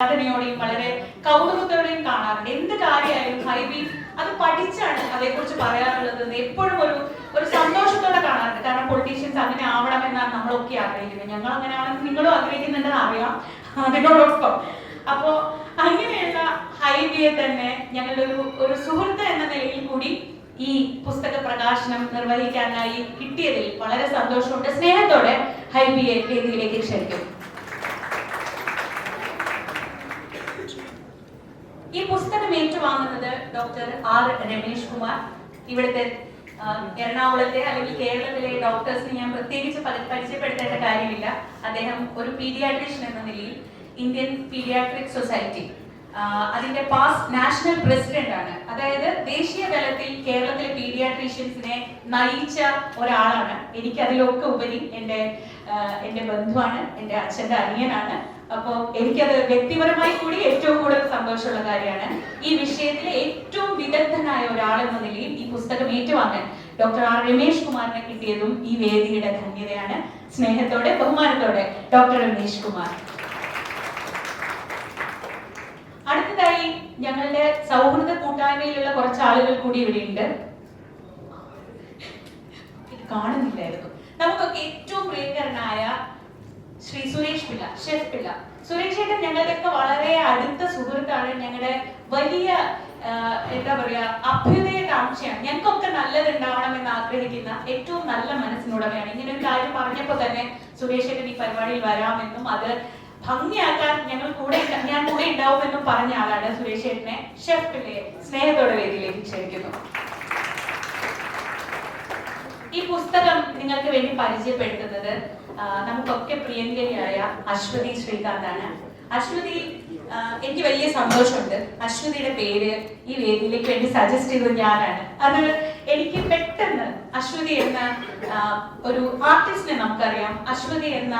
ോടെയും വളരെ കൗതുകത്തോടെയും കാണാറുണ്ട്. എന്ത് കാര്യമായാലും ഹൈബി അത് പഠിച്ചാണ് അതേക്കുറിച്ച് പറയാനുള്ളത് എപ്പോഴും ഒരു സന്തോഷത്തോടെ കാണാറുണ്ട്. കാരണം പൊളിറ്റീഷ്യൻസ് അങ്ങനെ ആവണമെന്നാണ് നമ്മളൊക്കെ ആഗ്രഹിക്കുന്നത്. ഞങ്ങൾ അങ്ങനെ ആണെന്ന് നിങ്ങളും ആഗ്രഹിക്കുന്നുണ്ടെന്ന് അറിയാം. അതിനോടൊപ്പം അപ്പോ അങ്ങനെയുള്ള ഹൈബിയെ തന്നെ ഞങ്ങളുടെ ഒരു സുഹൃത്ത് എന്ന നിലയിൽ കൂടി ഈ പുസ്തക പ്രകാശനം നിർവഹിക്കാനായി കിട്ടിയതിൽ വളരെ സന്തോഷമുണ്ട്. സ്നേഹത്തോടെ ഹൈബിയെ വേദിയിലേക്ക് ക്ഷണിക്കും. ഈ പുസ്തകം ഏറ്റുവാങ്ങുന്നത് ഡോക്ടർ ആർ രമേഷ് കുമാർ. ഇവിടുത്തെ എറണാകുളത്തെ അല്ലെങ്കിൽ കേരളത്തിലെ ഡോക്ടേഴ്സിന് ഞാൻ പ്രത്യേകിച്ച് പരിചയപ്പെടുത്തേണ്ട കാര്യമില്ല. അദ്ദേഹം ഒരു പീഡിയാട്രീഷ്യൻ എന്ന നിലയിൽ ഇന്ത്യൻ പീഡിയാട്രിക് സൊസൈറ്റി അതിന്റെ പാസ്റ്റ് നാഷണൽ പ്രസിഡന്റ് ആണ്. അതായത് ദേശീയ തലത്തിൽ കേരളത്തിലെ പീഡിയാട്രീഷ്യൻസിനെ നയിച്ച ഒരാളാണ്. എനിക്ക് അതിലൊക്കെ ഉപരി എന്റെ ബന്ധുവാണ്, എന്റെ അച്ഛന്റെ അനിയനാണ്. അപ്പോൾ എനിക്കത് വ്യക്തിപരമായി കൂടി ഏറ്റവും കൂടുതൽ സന്തോഷമുള്ള കാര്യമാണ്. ഈ വിഷയത്തിലെ ഏറ്റവും വിദഗ്ധനായ ഒരാൾ എന്ന നിലയിൽ ഈ പുസ്തകം ഏറ്റുവാങ്ങാൻ ഡോക്ടർ ആർ രമേഷ് കുമാറിനെ കിട്ടിയതും ഈ വേദിയുടെ ധന്യതയാണ്. സ്നേഹത്തോടെ ബഹുമാനത്തോടെ ഡോക്ടർ രമേഷ് കുമാർ. അടുത്തതായി ഞങ്ങളുടെ സൗഹൃദ കൂട്ടായ്മയിലുള്ള കുറച്ച് ആളുകൾ കൂടി ഇവിടെയുണ്ട്. കാണുന്നില്ലായിരുന്നു. നമുക്കൊക്കെ ഏറ്റവും പ്രിയങ്കരനായ ശ്രീ സുരേഷ് പിള്ള, ഷെഫ് പിള്ള. സുരേഷ് ചേട്ടൻ ഞങ്ങളുടെയൊക്കെ വളരെ അടുത്ത സുഹൃത്താണ്. ഞങ്ങളുടെ വലിയ എന്താ പറയാ അഭ്യുദയകാംക്ഷയാണ്. ഞങ്ങൾക്കൊക്കെ നല്ലത് ഉണ്ടാവണം എന്ന് ആഗ്രഹിക്കുന്ന ഏറ്റവും നല്ല മനസ്സിനുടമയാണ്. ഇങ്ങനെ ഒരു കാര്യം പറഞ്ഞപ്പോ തന്നെ സുരേഷ് ചേട്ടൻ ഈ പരിപാടിയിൽ വരാമെന്നും അത് ഭംഗിയാക്കാൻ ഞാൻ കൂടെ ഉണ്ടാവുമെന്നും പറഞ്ഞ ആളാണ് സുരേഷ് ചേട്ടനെ. ഷെഫ് പിള്ളയെ സ്നേഹത്തോടെ വേദിയിലേക്ക് ക്ഷണിക്കുന്നു. ഈ പുസ്തകം നിങ്ങൾക്ക് വേണ്ടി പരിചയപ്പെടുത്തുന്നത് നമുക്കൊക്കെ പ്രിയങ്കരിയായ അശ്വതി ശ്രീകാന്താണ്. അശ്വതി, എനിക്ക് വലിയ സന്തോഷമുണ്ട്. അശ്വതിയുടെ പേര് ഈ വേദിയിലേക്ക് വേണ്ടി സജസ്റ്റ് ചെയ്തത് ഞാനാണ്. അത് എനിക്ക് പെട്ടെന്ന് അശ്വതി എന്ന ഒരു ആർട്ടിസ്റ്റിനെ നമുക്കറിയാം, അശ്വതി എന്ന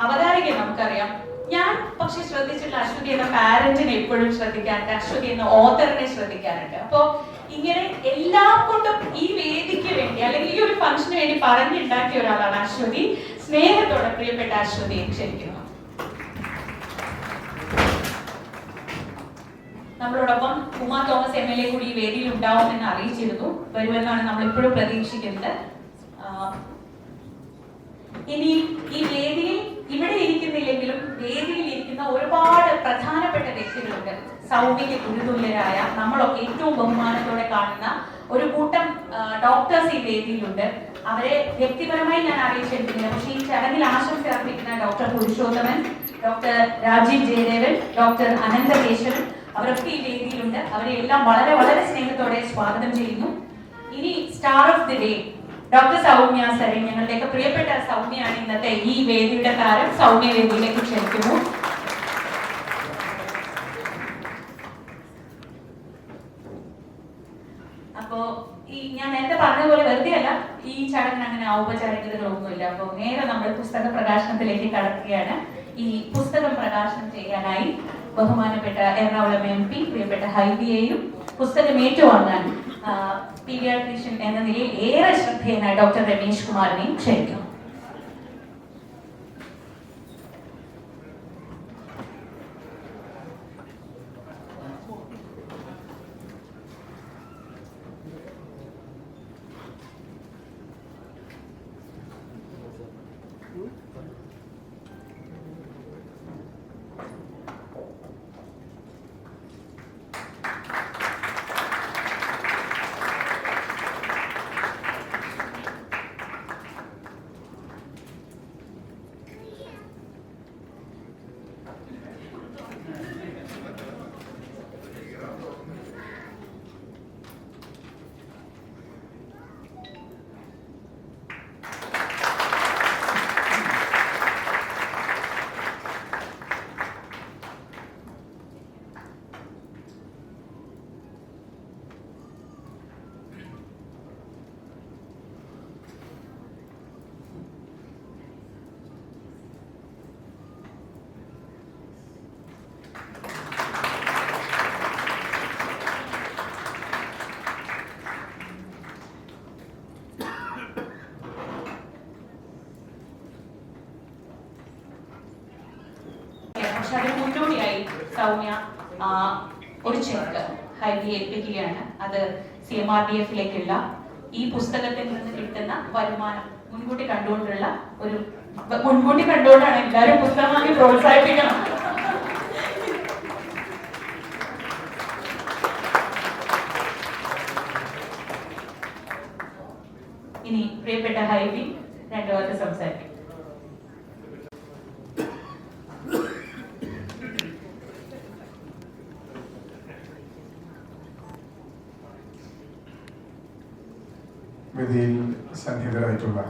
അവതാരകയെ നമുക്കറിയാം. ഞാൻ പക്ഷെ ശ്രദ്ധിച്ചിട്ടുള്ള അശ്വതി എന്ന പാരന്റിനെ എപ്പോഴും ശ്രദ്ധിക്കാറുണ്ട്, അശ്വതി എന്ന ഓതറിനെ ശ്രദ്ധിക്കാറുണ്ട്. അപ്പോ ഇങ്ങനെ എല്ലാം കൊണ്ടും ഈ വേദിക്ക് വേണ്ടി അല്ലെങ്കിൽ ഈ ഒരു ഫംഗ്ഷന് വേണ്ടി പറഞ്ഞുണ്ടാക്കിയ ഒരാളാണ് അശ്വതി. സ്നേഹത്തോടെ പ്രിയപ്പെട്ട അശ്വതിയെ ക്ഷണിക്കുന്നു. നമ്മളോടൊപ്പം ഉമാ തോമസ് MLA കൂടി ഈ വേദിയിൽ ഉണ്ടാവുമെന്ന് അറിയിച്ചിരുന്നു. വരുമെന്നാണ് നമ്മൾ ഇപ്പോഴും പ്രതീക്ഷിക്കുന്നത്. ഇനി ഈ വേദിയിൽ ഇവിടെ ഇരിക്കുന്നില്ലെങ്കിലും വേദിയിൽ ഇരിക്കുന്ന ഒരുപാട് പ്രധാനപ്പെട്ട വ്യക്തികളുണ്ട്. സൗമ്യയ്ക്ക് തുല്യരായ നമ്മളൊക്കെ ഏറ്റവും ബഹുമാനത്തോടെ കാണുന്ന ഒരു കൂട്ടം ഡോക്ടേഴ്സ് ഈ വേദിയിലുണ്ട്. അവരെ വ്യക്തിപരമായി ഞാൻ അറിയിച്ചിരിക്കുന്നില്ല. പക്ഷേ ഈ ചടങ്ങിൽ ആശംസ അർപ്പിക്കുന്ന doctor Purushothaman, doctor Rajeev Jayadevan, doctor Ananthakeshwaran, അവരൊക്കെ ഈ വേദിയിലുണ്ട്. അവരെ എല്ലാം വളരെ വളരെ സ്നേഹത്തോടെ സ്വാഗതം ചെയ്യുന്നു. ഇനി star of the day doctor Soumya സരി, ഞങ്ങളുടെയൊക്കെ പ്രിയപ്പെട്ട സൗമ്യയാണ് ഇന്നത്തെ ഈ വേദിയുടെ താരം. സൗമ്യ വേദിയിലേക്ക് ക്ഷണിക്കുന്നു. അപ്പോ ഞാൻ നേരത്തെ പറഞ്ഞതുപോലെ വെറുതെ അല്ല, ഈ ചടങ്ങിന് അങ്ങനെ ഔപചാരികതകളൊന്നുമില്ല. അപ്പോൾ നേരെ നമ്മൾ പുസ്തക പ്രകാശനത്തിലേക്ക് കടക്കുകയാണ്. ഈ പുസ്തകം പ്രകാശനം ചെയ്യാനായി ബഹുമാനപ്പെട്ട എറണാകുളം MP പ്രിയപ്പെട്ട ഹൈബിയെയും പുസ്തകം ഏറ്റുവാങ്ങാൻ പീഡിയാട്രീഷ്യൻ എന്ന നിലയിൽ ഏറെ ശ്രദ്ധേയനായ ഡോക്ടർ രമേഷ് കുമാറിനെയും ക്ഷണിക്കുന്നു. പക്ഷെ അതിന് മുന്നോടിയായി സൗമ്യ ഒരു ചെക്ക് ഹൈവി ഏൽപ്പിക്കുകയാണ്. അത് CMRDF-ലേക്കുള്ള ഈ പുസ്തകത്തിൽ നിന്ന് കിട്ടുന്ന വരുമാനം മുൻകൂട്ടി കണ്ടുകൊണ്ടാണ് എല്ലാവരും പുസ്തകം വാങ്ങി പ്രോത്സാഹിപ്പിക്കണം. ഇനി പ്രിയപ്പെട്ട ഹൈവി 2 വാക്ക് സംസാരിക്കും. വേദിയിൽ സന്നിഹിതരായിട്ടുള്ള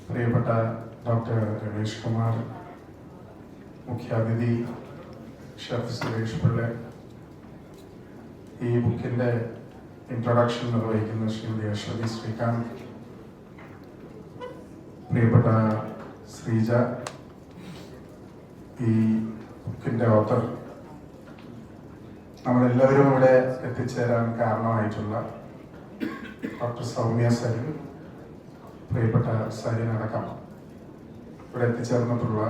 പ്രിയപ്പെട്ട ഡോക്ടർ രമേഷ് കുമാർ, മുഖ്യാതിഥി ഷെഫ് സുരേഷ് പിള്ള, ഈ ബുക്കിൻ്റെ ഇൻട്രൊഡക്ഷൻ നിർവഹിക്കുന്ന ശ്രീമതി അശ്വതി ശ്രീകാന്ത്, പ്രിയപ്പെട്ട ശ്രീജ, ഈ ബുക്കിൻ്റെ ഓത്തർ, നമ്മളെല്ലാവരും ഇവിടെ എത്തിച്ചേരാൻ കാരണമായിട്ടുള്ള ഡോക്ടർ സൗമ്യ സരിൻ, പ്രിയപ്പെട്ട സരിൻ അടക്കം ഇവിടെ എത്തിച്ചേർന്നിട്ടുള്ള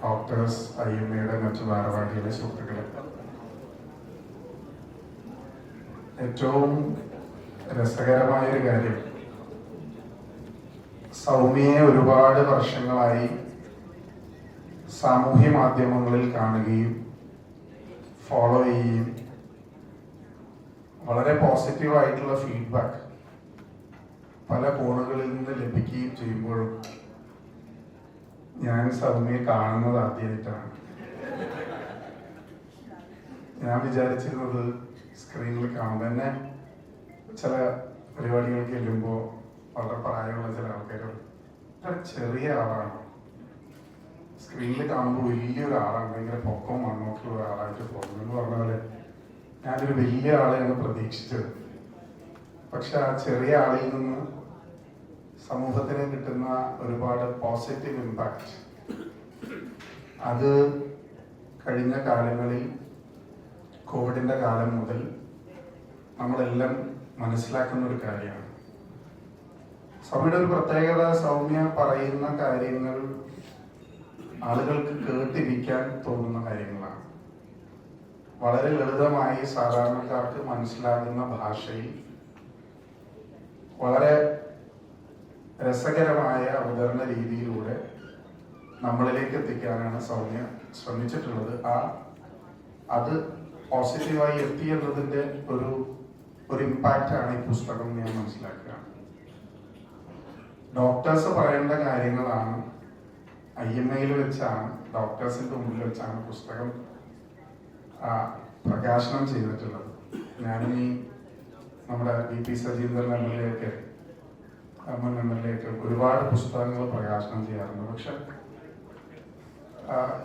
ഡോക്ടേഴ്സ്, IMA-യുടെ മറ്റു ഭാരവാഹികളെ, സുഹൃത്തുക്കളെ, ഏറ്റവും രസകരമായൊരു കാര്യം, സൗമ്യയെ ഒരുപാട് വർഷങ്ങളായി സാമൂഹ്യ മാധ്യമങ്ങളിൽ കാണുകയും ഫോളോ ചെയ്യുകയും വളരെ പോസിറ്റീവായിട്ടുള്ള ഫീഡ്ബാക്ക് പല കോണുകളിൽ നിന്ന് ലഭിക്കുകയും ചെയ്യുമ്പോഴും ഞാൻ സൗമ്യയെ കാണുന്നത് ആദ്യമായിട്ടാണ്. ഞാൻ വിചാരിച്ചിരുന്നത് സ്ക്രീനിൽ കാണുമ്പോൾ തന്നെ ചില പരിപാടികൾക്ക് ചെല്ലുമ്പോൾ വളരെ പ്രായമുള്ള ചില ആൾക്കാർ ചെറിയ ആളാണ്, സ്ക്രീനിൽ കാണുമ്പോൾ വലിയൊരാളാണ്, ഭയങ്കര പൊക്കവും മണ്ണൊക്കെയുള്ള ഒരാളായിട്ട് തോന്നുന്നു എന്ന് പറഞ്ഞ പോലെ ഞാനൊരു വലിയ ആളെയാണ് പ്രതീക്ഷിച്ചത്. പക്ഷെ ആ ചെറിയ ആളിൽ നിന്ന് സമൂഹത്തിന് കിട്ടുന്ന ഒരുപാട് പോസിറ്റീവ് ഇമ്പാക്റ്റ്, അത് കഴിഞ്ഞ കാലങ്ങളിൽ കോവിഡിൻ്റെ കാലം മുതൽ നമ്മളെല്ലാം മനസ്സിലാക്കുന്ന ഒരു കാര്യമാണ്. സൗമ്യയുടെ ഒരു പ്രത്യേകത, സൗമ്യ പറയുന്ന കാര്യങ്ങൾ ആളുകൾക്ക് കേട്ടിരിക്കാൻ തോന്നുന്ന കാര്യങ്ങളാണ്. വളരെ ലളിതമായി സാധാരണക്കാർക്ക് മനസ്സിലാകുന്ന ഭാഷയിൽ വളരെ രസകരമായ അവതരണ രീതിയിലൂടെ നമ്മളിലേക്ക് എത്തിക്കാനാണ് സൗമ്യ ശ്രമിച്ചിട്ടുള്ളത്. അത് പോസിറ്റീവായി എത്തി എന്നതിൻ്റെ ഒരു ഇമ്പാക്റ്റാണ് ഈ പുസ്തകം ഞാൻ മനസ്സിലാക്കുക. ഡോക്ടേഴ്സ് പറയേണ്ട കാര്യങ്ങളാണ് IMA-യിൽ വെച്ചാണ്, ഡോക്ടേഴ്സിൻ്റെ മുമ്പിൽ വെച്ചാണ് പുസ്തകം പ്രകാശനം ചെയ്തിട്ടുള്ളത്. ഞാനിനി നമ്മുടെ VP സജീന്ദ്രൻ MLA ഒക്കെ ഒരുപാട് പുസ്തകങ്ങൾ പ്രകാശനം ചെയ്യാറുണ്ട്. പക്ഷെ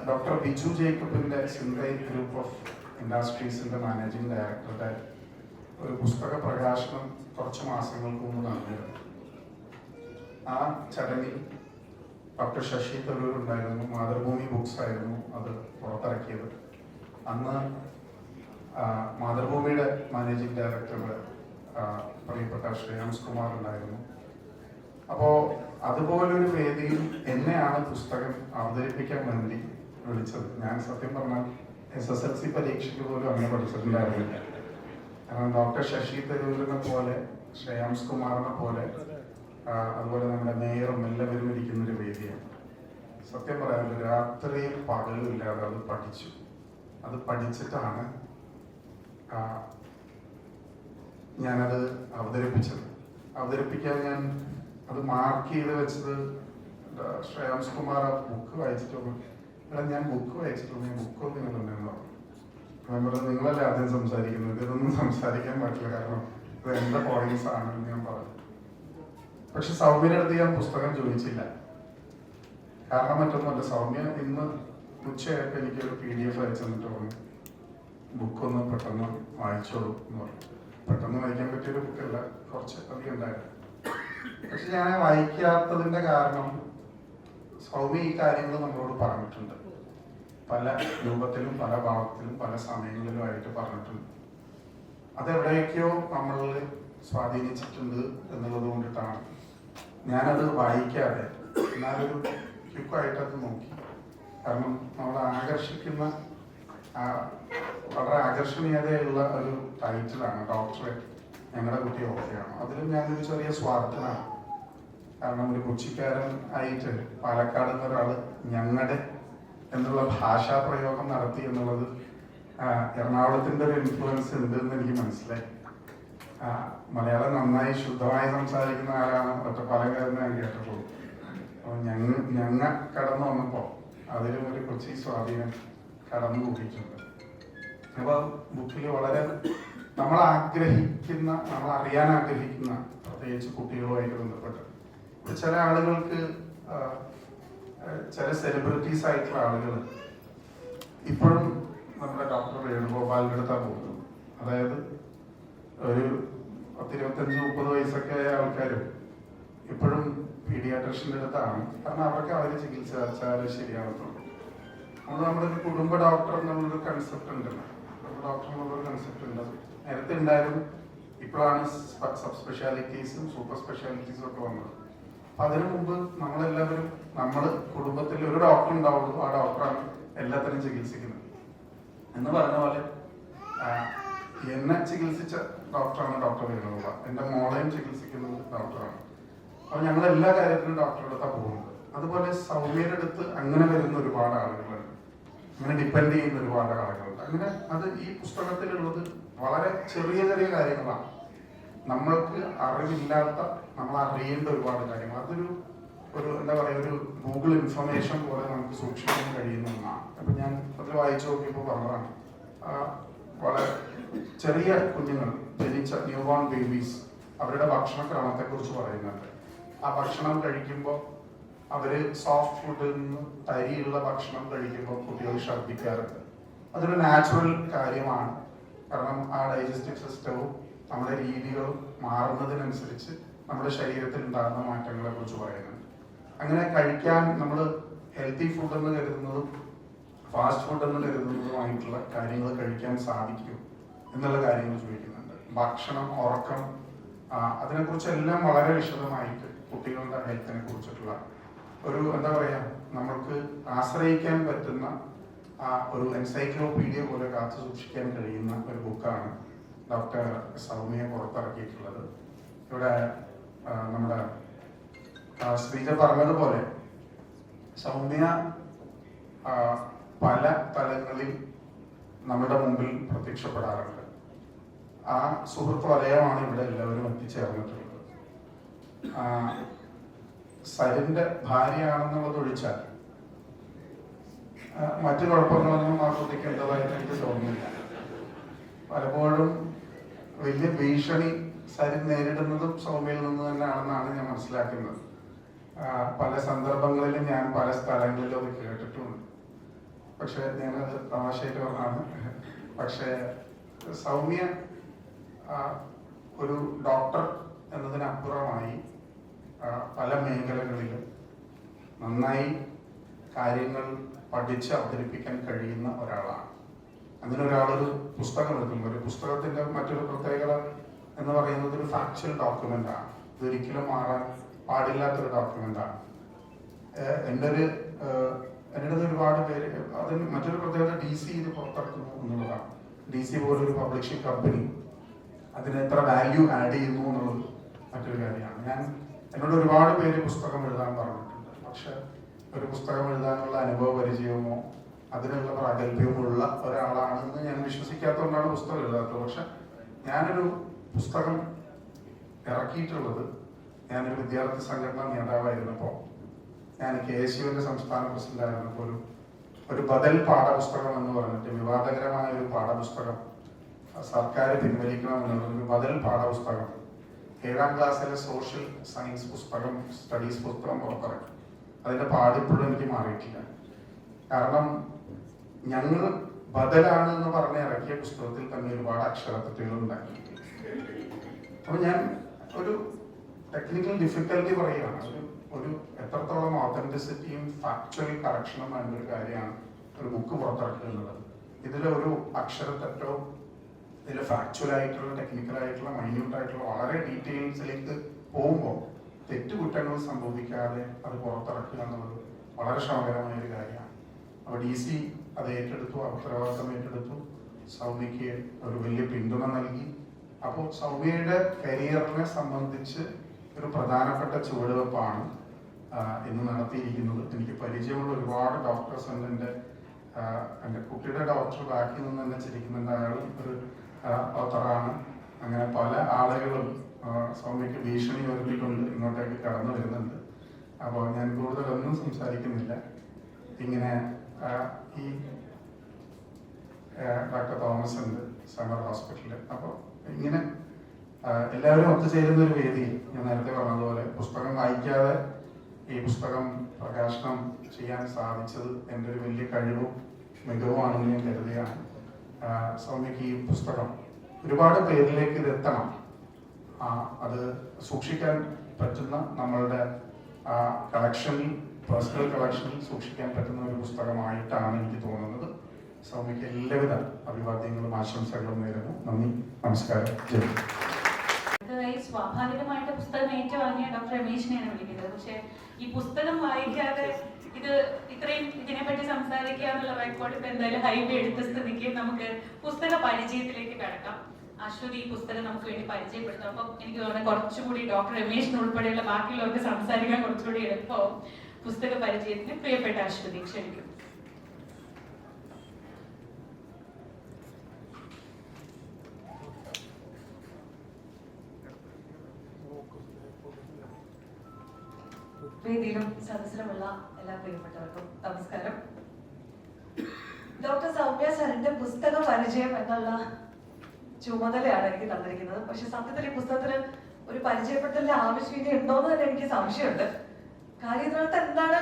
ഡോക്ടർ ബിജു ജേക്കബിന്റെ സിന്തൈൻ ഗ്രൂപ്പ് ഓഫ് ഇൻഡസ്ട്രീസിന്റെ മാനേജിംഗ് ഡയറക്ടറുടെ ഒരു പുസ്തക പ്രകാശനം കുറച്ച് മാസങ്ങൾക്ക് മുമ്പ് നടന്നിരുന്നു. ആ ചടങ്ങിൽ ഡോക്ടർ ശശി തരൂർ ഉണ്ടായിരുന്നു. മാതൃഭൂമി ബുക്സ് ആയിരുന്നു അത് പുറത്തിറക്കിയത്. അന്ന് മാതൃഭൂമിയുടെ മാനേജിംഗ് ഡയറക്ടർ പ്രിയപ്പെട്ട ശ്രേയാംസ് കുമാർ ഉണ്ടായിരുന്നു. അപ്പോൾ അതുപോലൊരു വേദിയിൽ എന്നെയാണ് പുസ്തകം അവതരിപ്പിക്കാൻ വേണ്ടി വിളിച്ചത്. ഞാൻ സത്യം പറഞ്ഞാൽ SSLC പരീക്ഷയ്ക്ക് പോലും അങ്ങനെ പഠിച്ചിട്ടുണ്ടായിരുന്നില്ല. കാരണം ഡോക്ടർ ശശി തരൂരിനെ പോലെ, ശ്രേയാംസ് കുമാറിനെ പോലെ, അതുപോലെ നമ്മുടെ മേയറും എല്ലാവരും ഇരിക്കുന്നൊരു വേദിയാണ്. സത്യം പറയാൻ രാത്രിയും പകലും ഇല്ലാതെ അത് പഠിച്ചു. അത് പഠിച്ചിട്ടാണ് ഞാനത് അവതരിപ്പിക്കാൻ ഞാൻ അത് മാർക്ക് ചെയ്ത് വെച്ചത്. ശ്രേയാംസ് കുമാർ ആ ബുക്ക് വായിച്ചിട്ടുള്ളൂ. ഞാൻ ബുക്ക് വായിച്ചിട്ടുള്ളൂ, ഞാൻ ബുക്കൊന്നും നിങ്ങളുണ്ടെന്ന് പറഞ്ഞു. നിങ്ങളല്ലേ ആദ്യം സംസാരിക്കുന്നത്, ഇതൊന്നും സംസാരിക്കാൻ പറ്റില്ല, കാരണം ഇത് എൻ്റെ പോയിന്റ്സ് ആണെന്ന് ഞാൻ പറഞ്ഞു. പക്ഷെ സൗമ്യയുടെ അടുത്ത് ഞാൻ പുസ്തകം ചോദിച്ചില്ല. കാരണം മറ്റൊന്നുമല്ല, സൗമ്യ ഇന്ന് ഉച്ചയായപ്പോൾ എനിക്കൊരു PDF അയച്ചു തന്നിട്ട് പറഞ്ഞു, ബുക്കൊന്ന് പെട്ടെന്ന് വായിച്ചോളൂ എന്ന് പറഞ്ഞു. പെട്ടെന്ന് വായിക്കാൻ പറ്റിയൊരു ബുക്കല്ല, കുറച്ച് അധികം ഉണ്ടായിരുന്നു. പക്ഷെ ഞാൻ വായിക്കാത്തതിൻ്റെ കാരണം സൗമ്യ ഈ കാര്യങ്ങൾ നമ്മളോട് പറഞ്ഞിട്ടുണ്ട്. പല രൂപത്തിലും പല ഭാവത്തിലും പല സമയങ്ങളിലുമായിട്ട് പറഞ്ഞിട്ടുണ്ട്. അതെവിടെയൊക്കെയോ നമ്മളിൽ സ്വാധീനിച്ചിട്ടുണ്ട് എന്നുള്ളത് കൊണ്ടിട്ടാണ് ഞാനത് വായിക്കാതെ എന്നാലൊരു ക്യുക്കായിട്ടത് നോക്കി. കാരണം നമ്മളെ ആകർഷിക്കുന്ന വളരെ ആകർഷണീയതയുള്ള ഒരു ടൈറ്റിലാണ് ഡോക്ടറെ ഞങ്ങളുടെ കുട്ടി ഓക്കെയാണ്. അതിലും ഞാനൊരു ചെറിയ സ്വാർത്ഥനാണ്. കാരണം ഒരു കൊച്ചിക്കാരൻ ആയിട്ട് പാലക്കാട് എന്നൊരാള് ഞങ്ങളുടെ എന്നുള്ള ഭാഷാ പ്രയോഗം നടത്തി എന്നുള്ളത് എറണാകുളത്തിന്റെ ഒരു ഇൻഫ്ലുവൻസ് ഉണ്ട് എന്ന് എനിക്ക് മനസ്സിലായി. മലയാളം നന്നായി ശുദ്ധമായി സംസാരിക്കുന്ന ആരാണ് ഒറ്റപ്പാലക്കാരനെ ഞാൻ കേട്ടിട്ടുള്ളൂ. അപ്പോൾ ഞങ്ങ കടന്നു വന്നപ്പോൾ അതിലും ഒരു കൊച്ചി സ്വാധീനം കടന്നു കൂട്ടിയിട്ടുണ്ട്. അപ്പോൾ ബുക്കിൽ വളരെ നമ്മൾ അറിയാൻ ആഗ്രഹിക്കുന്ന പ്രത്യേകിച്ച് കുട്ടികളുമായിട്ട് ബന്ധപ്പെട്ട് ചില ആളുകൾക്ക് ചില സെലിബ്രിറ്റീസ് ആയിട്ടുള്ള ആളുകൾ ഇപ്പോഴും നമ്മുടെ ഡോക്ടർ വേണുഗോപാലിന്റെ അടുത്താണ് പോകുന്നത്. അതായത് ഒരു 10-25-30 വയസ്സൊക്കെ ആയ ആൾക്കാരും ഇപ്പോഴും പീഡിയാട്രിഷ്യന്റെ അടുത്താണ്. കാരണം അവർക്ക് ചികിത്സിച്ചാൽ ശരിയാവത്തുള്ളൂ. നമ്മുടെ ഒരു കുടുംബ ഡോക്ടർ എന്നുള്ളൊരു കൺസെപ്റ്റ് ഉണ്ടല്ലോ, കുടുംബ ഡോക്ടർ എന്നുള്ളൊരു കൺസെപ്റ്റ് ഉണ്ട്. നേരത്തെ ഉണ്ടായിരുന്നു, ഇപ്പോഴാണ് സബ് സ്പെഷ്യാലിറ്റീസും സൂപ്പർ സ്പെഷ്യാലിറ്റീസും ഒക്കെ വന്നത്. അപ്പൊ അതിനു മുമ്പ് നമ്മളെല്ലാവരും കുടുംബത്തിൽ ഒരു ഡോക്ടർ ഉണ്ടാവുള്ളൂ, ആ ഡോക്ടറാണ് എല്ലാത്തിനും ചികിത്സിക്കുന്നത് എന്ന് പറഞ്ഞ പോലെ എന്നെ ചികിത്സിച്ച ഡോക്ടറാണ് ഡോക്ടർ വേണുഗോപാൽ. എന്റെ മോളെയും ചികിത്സിക്കുന്നത് ഡോക്ടറാണ്. അപ്പൊ ഞങ്ങൾ എല്ലാ കാര്യത്തിലും ഡോക്ടറുടെ അടുത്താണ് പോകുന്നത്. അതുപോലെ സൗമ്യയുടെ അടുത്ത് അങ്ങനെ വരുന്ന ഒരുപാട് ആളുകളുണ്ട്, അങ്ങനെ ഡിപ്പെൻഡ് ചെയ്യുന്ന ഒരുപാട് ആളുകളുണ്ട്. അങ്ങനെ അത് ഈ പുസ്തകത്തിലുള്ളത് വളരെ ചെറിയ ചെറിയ കാര്യങ്ങളാണ്. നമ്മൾക്ക് അറിവില്ലാത്ത, നമ്മൾ അറിയേണ്ട ഒരുപാട് കാര്യങ്ങൾ. അതൊരു എന്താ പറയുക, ഒരു ഗൂഗിൾ ഇൻഫർമേഷൻ പോലെ നമുക്ക് സൂക്ഷിക്കാൻ കഴിയുന്ന ഒന്നാണ്. അപ്പൊ ഞാൻ അത് വായിച്ചു നോക്കിയപ്പോൾ പറഞ്ഞതാണ്, വളരെ ചെറിയ കുഞ്ഞുങ്ങൾ, ജനിച്ച ന്യൂബോൺ ബേബീസ്, അവരുടെ ഭക്ഷണക്രമത്തെ കുറിച്ച് പറയുന്നുണ്ട്. ആ ഭക്ഷണം കഴിക്കുമ്പോൾ അവര് സോഫ്റ്റ് ഫുഡിൽ നിന്ന് തരിയുള്ള ഭക്ഷണം കഴിക്കുമ്പോൾ കുട്ടികൾ ഛർദ്ദിക്കാറുണ്ട്. അതൊരു നാച്ചുറൽ കാര്യമാണ്. കാരണം ആ ഡൈജസ്റ്റീവ് സിസ്റ്റവും നമ്മുടെ രീതികളും മാറുന്നതിനനുസരിച്ച് നമ്മുടെ ശരീരത്തിൽ ഉണ്ടാകുന്ന മാറ്റങ്ങളെ കുറിച്ച് പറയുന്നുണ്ട്. അങ്ങനെ കഴിക്കാൻ നമ്മൾ ഹെൽത്തി ഫുഡ് എന്ന് കരുതുന്നതും ഫാസ്റ്റ് ഫുഡ് എന്ന് കരുതുന്നതുമായിട്ടുള്ള കാര്യങ്ങൾ കഴിക്കാൻ സാധിക്കും എന്നുള്ള കാര്യങ്ങൾ ചോദിക്കുന്നുണ്ട്. ഭക്ഷണം, ഉറക്കം, അതിനെക്കുറിച്ചെല്ലാം വളരെ വിശദമായിട്ട് കുട്ടികളുടെ ഹെൽത്തിനെ കുറിച്ചിട്ടുള്ള ഒരു എന്താ പറയാ, നമ്മൾക്ക് ആശ്രയിക്കാൻ പറ്റുന്ന ഒരു എൻസൈക്ലോപീഡിയ പോലെ കാത്തു സൂക്ഷിക്കാൻ കഴിയുന്ന ഒരു ബുക്കാണ് ഡോക്ടർ സൗമ്യ പുറത്തിറക്കിയിട്ടുള്ളത്. ഇവിടെ നമ്മുടെ ശ്രീജ പറഞ്ഞതുപോലെ സൗമ്യ പല തലങ്ങളിൽ നമ്മുടെ മുമ്പിൽ പ്രത്യക്ഷപ്പെടാറുണ്ട്. ആ സുഹൃത്ത് വലയമാണ് ഇവിടെ എല്ലാവരും എത്തിച്ചേർന്നിട്ടുള്ളത്. സരിന്റെ ഭാര്യയാണെന്നുള്ളത് ഒഴിച്ചാൽ മറ്റു കുഴപ്പങ്ങളൊന്നും ആ കുട്ടിക്ക് ഉള്ളതായിട്ട് എനിക്ക് തോന്നുന്നില്ല. പലപ്പോഴും വലിയ ഭീഷണി സരിൻ നേരിടുന്നതും സൗമ്യയിൽ നിന്ന് തന്നെയാണെന്നാണ് ഞാൻ മനസ്സിലാക്കുന്നത്. പല സന്ദർഭങ്ങളിലും ഞാൻ പല സ്ഥലങ്ങളിലും അത് കേട്ടിട്ടുണ്ട്. പക്ഷെ ഞാനത് തമാശയായിട്ട് പറഞ്ഞാണ്. പക്ഷെ സൗമ്യ ഒരു ഡോക്ടർ എന്നതിനപ്പുറമായി പല മേഖലകളിലും നന്നായി കാര്യങ്ങൾ പഠിച്ച് അവതരിപ്പിക്കാൻ കഴിയുന്ന ഒരാളാണ്. അതിനൊരാളൊരു പുസ്തകം എഴുതുമ്പോൾ ഒരു പുസ്തകത്തിന്റെ മറ്റൊരു പ്രത്യേകത എന്ന് പറയുന്നത് ഒരു ഫാക്ച്വൽ ഡോക്യുമെന്റ് ആണ്. ഇതൊരിക്കലും മാറാൻ പാടില്ലാത്തൊരു ഡോക്യുമെന്റ് ആണ്. എൻ്റെ ഒരുപാട് പേര് അതിന് മറ്റൊരു പ്രത്യേകത DC ഇത് പുറത്തിറക്കുന്നു എന്നുള്ളതാണ്. DC പോലൊരു പബ്ലിഷിംഗ് കമ്പനി അതിന് എത്ര വാല്യൂ ആഡ് ചെയ്യുന്നു എന്നുള്ളത് മറ്റൊരു കാര്യമാണ്. എന്നോട് ഒരുപാട് പേര് പുസ്തകം എഴുതാൻ പറഞ്ഞിട്ടുണ്ട്. പക്ഷെ ഒരു പുസ്തകം എഴുതാനുള്ള അനുഭവ പരിചയമോ അതിനുള്ള പ്രാഗൽഭ്യമുള്ള ഒരാളാണെന്ന് ഞാൻ വിശ്വസിക്കാത്തതുകൊണ്ടാണ് പുസ്തകം എഴുതാത്തത്. പക്ഷെ ഞാനൊരു പുസ്തകം ഇറക്കിയിട്ടുള്ളത് ഞാനൊരു വിദ്യാർത്ഥി സംഘടനാ നേതാവായിരുന്നപ്പോൾ, ഞാൻ KSUവിന്റെ സംസ്ഥാന പ്രസിഡന്റ് ആയിരുന്നപ്പോൾ ഒരു ബദൽ പാഠപുസ്തകം എന്ന് പറഞ്ഞിട്ട് വിവാദകരമായ ഒരു പാഠപുസ്തകം സർക്കാർ പിൻവലിക്കണമെന്നുള്ളൊരു ബദൽ പാഠപുസ്തകം 7ാം ക്ലാസ്സിലെ സോഷ്യൽ സയൻസ് പുസ്തകം, സ്റ്റഡീസ് പുസ്തകം പുറത്തിറക്കി. അതിന്റെ പാടിപ്പോഴും എനിക്ക് മാറിയിട്ടില്ല. കാരണം ഞങ്ങൾ ബദലാണ് എന്ന് പറഞ്ഞ് ഇറക്കിയ പുസ്തകത്തിൽ തന്നെ ഒരുപാട് അക്ഷരത്തെറ്റുകൾ ഉണ്ടായി. അപ്പൊ ഞാൻ ഒരു ടെക്നിക്കൽ ഡിഫിക്കൽറ്റി പറയുകയാണ്. ഒരു എത്രത്തോളം ഓതന്റിസിറ്റിയും ഫാക്ച്വൽ കറക്ഷനും വേണ്ട ഒരു കാര്യമാണ് ഒരു ബുക്ക് പുറത്തിറക്കുക എന്നുള്ളത്. ഇതിലൊരു അക്ഷരത്തെറ്റോ ഇതിൽ ഫാക്ച്വൽ ആയിട്ടുള്ള, ടെക്നിക്കൽ ആയിട്ടുള്ള, മൈന്യൂട്ട് ആയിട്ടുള്ള വളരെ ഡീറ്റെയിൽസിലേക്ക് പോകുമ്പോൾ തെറ്റുകുറ്റങ്ങൾ സംഭവിക്കാതെ അത് പുറത്തിറക്കുക എന്നുള്ളത് വളരെ ശ്രമകരമായ ഒരു കാര്യമാണ്. അപ്പോൾ DC അത് ഏറ്റെടുത്തു, ആ ഉത്തരവാദിത്തം ഏറ്റെടുത്തു. സൗമ്യക്ക് ഒരു വലിയ പിന്തുണ നൽകി. അപ്പോൾ സൗമ്യയുടെ കരിയറിനെ സംബന്ധിച്ച് ഒരു പ്രധാനപ്പെട്ട ചുവടുവെപ്പാണ് ഇന്ന് നടത്തിയിരിക്കുന്നത്. എനിക്ക് പരിചയമുള്ള ഒരുപാട് ഡോക്ടേഴ്സ് ഉണ്ട്. എൻ്റെ കുട്ടിയുടെ ഡോക്ടർ ബാക്കി നിന്ന് തന്നെ ചിരിക്കുന്നുണ്ട്. അയാളും ഒരു ഡോക്ടറാണ്. അങ്ങനെ പല ആളുകളും സൗമ്യക്ക് ഭീഷണി ഉയർത്തിക്കൊണ്ട് ഇങ്ങോട്ടേക്ക് കടന്നു വരുന്നുണ്ട്. അപ്പോൾ ഞാൻ കൂടുതലൊന്നും സംസാരിക്കുന്നില്ല. ഇങ്ങനെ ഈ ഡോക്ടർ തോമസ് ഉണ്ട് സമർ ഹോസ്പിറ്റലിൽ. അപ്പോൾ ഇങ്ങനെ എല്ലാവരും ഒത്തുചേരുന്ന ഒരു വേദി, ഞാൻ നേരത്തെ പറഞ്ഞതുപോലെ പുസ്തകം വായിക്കാതെ ഈ പുസ്തകം പ്രകാശനം ചെയ്യാൻ സാധിച്ചത് എൻ്റെ ഒരു വലിയ കഴിവും മികവുമാണെന്ന് ഞാൻ കരുതുകയാണ്. സൗമ്യക്ക് ഈ പുസ്തകം ഒരുപാട് പേരിലേക്ക് ഇത് എത്തണം. അത് സൂക്ഷിക്കാൻ പറ്റുന്ന നമ്മളുടെ കളക്ഷനിൽ, പേഴ്സണൽ കളക്ഷനിൽ സൂക്ഷിക്കാൻ പറ്റുന്ന ഒരു പുസ്തകമായിട്ടാണ് എനിക്ക് തോന്നുന്നത്. സൗമ്യക്ക് എല്ലാവിധ അഭിവാദ്യങ്ങളും ആശംസകളും നേരുന്നു. നന്ദി, നമസ്കാരം, ജയ്. സ്വാഭാവികമായിട്ട് പുസ്തകം ഏറ്റുവാങ്ങിയ ഡോക്ടർ രമേശിനെയാണ് വിളിക്കുന്നത്. പക്ഷെ ഈ പുസ്തകം വായിക്കാതെ ഇത് ഇത്രയും ഇതിനെപ്പറ്റി സംസാരിക്കുക എന്നുള്ള റെക്കോർഡ് ഇപ്പൊ എന്തായാലും ഹൈവേ എടുത്ത സ്ഥിതിക്ക് നമുക്ക് പുസ്തക പരിചയത്തിലേക്ക് കടക്കാം. അശ്വതി ഈ പുസ്തകം നമുക്ക് വേണ്ടി പരിചയപ്പെടുത്താം. അപ്പം എനിക്ക് തോന്നുന്നത് കുറച്ചുകൂടി ഡോക്ടർ രമേശിന് ഉൾപ്പെടെയുള്ള ബാക്കിയുള്ളവർക്ക് സംസാരിക്കാൻ കുറച്ചുകൂടി എളുപ്പവും. പുസ്തക പരിചയത്തിന് പ്രിയപ്പെട്ട അശ്വതി ക്ഷണിക്കും. വേദിയിലും സദസ്സിലുമുള്ള എല്ലാ പ്രിയപ്പെട്ടവർക്കും നമസ്കാരം. ഡോക്ടർ സൗമ്യ സാറിന്റെ പുസ്തക പരിചയം എന്നുള്ള ചുമതലയാണ് എനിക്ക് തന്നിരിക്കുന്നത്. പക്ഷെ സത്യത്തിൽ ഈ പുസ്തകത്തിന് ഒരു പരിചയപ്പെടുത്തലിന്റെ ആവശ്യം ഉണ്ടോന്ന് തന്നെ എനിക്ക് സംശയമുണ്ട്. കാര്യം ഇതിനകത്ത് എന്താണ്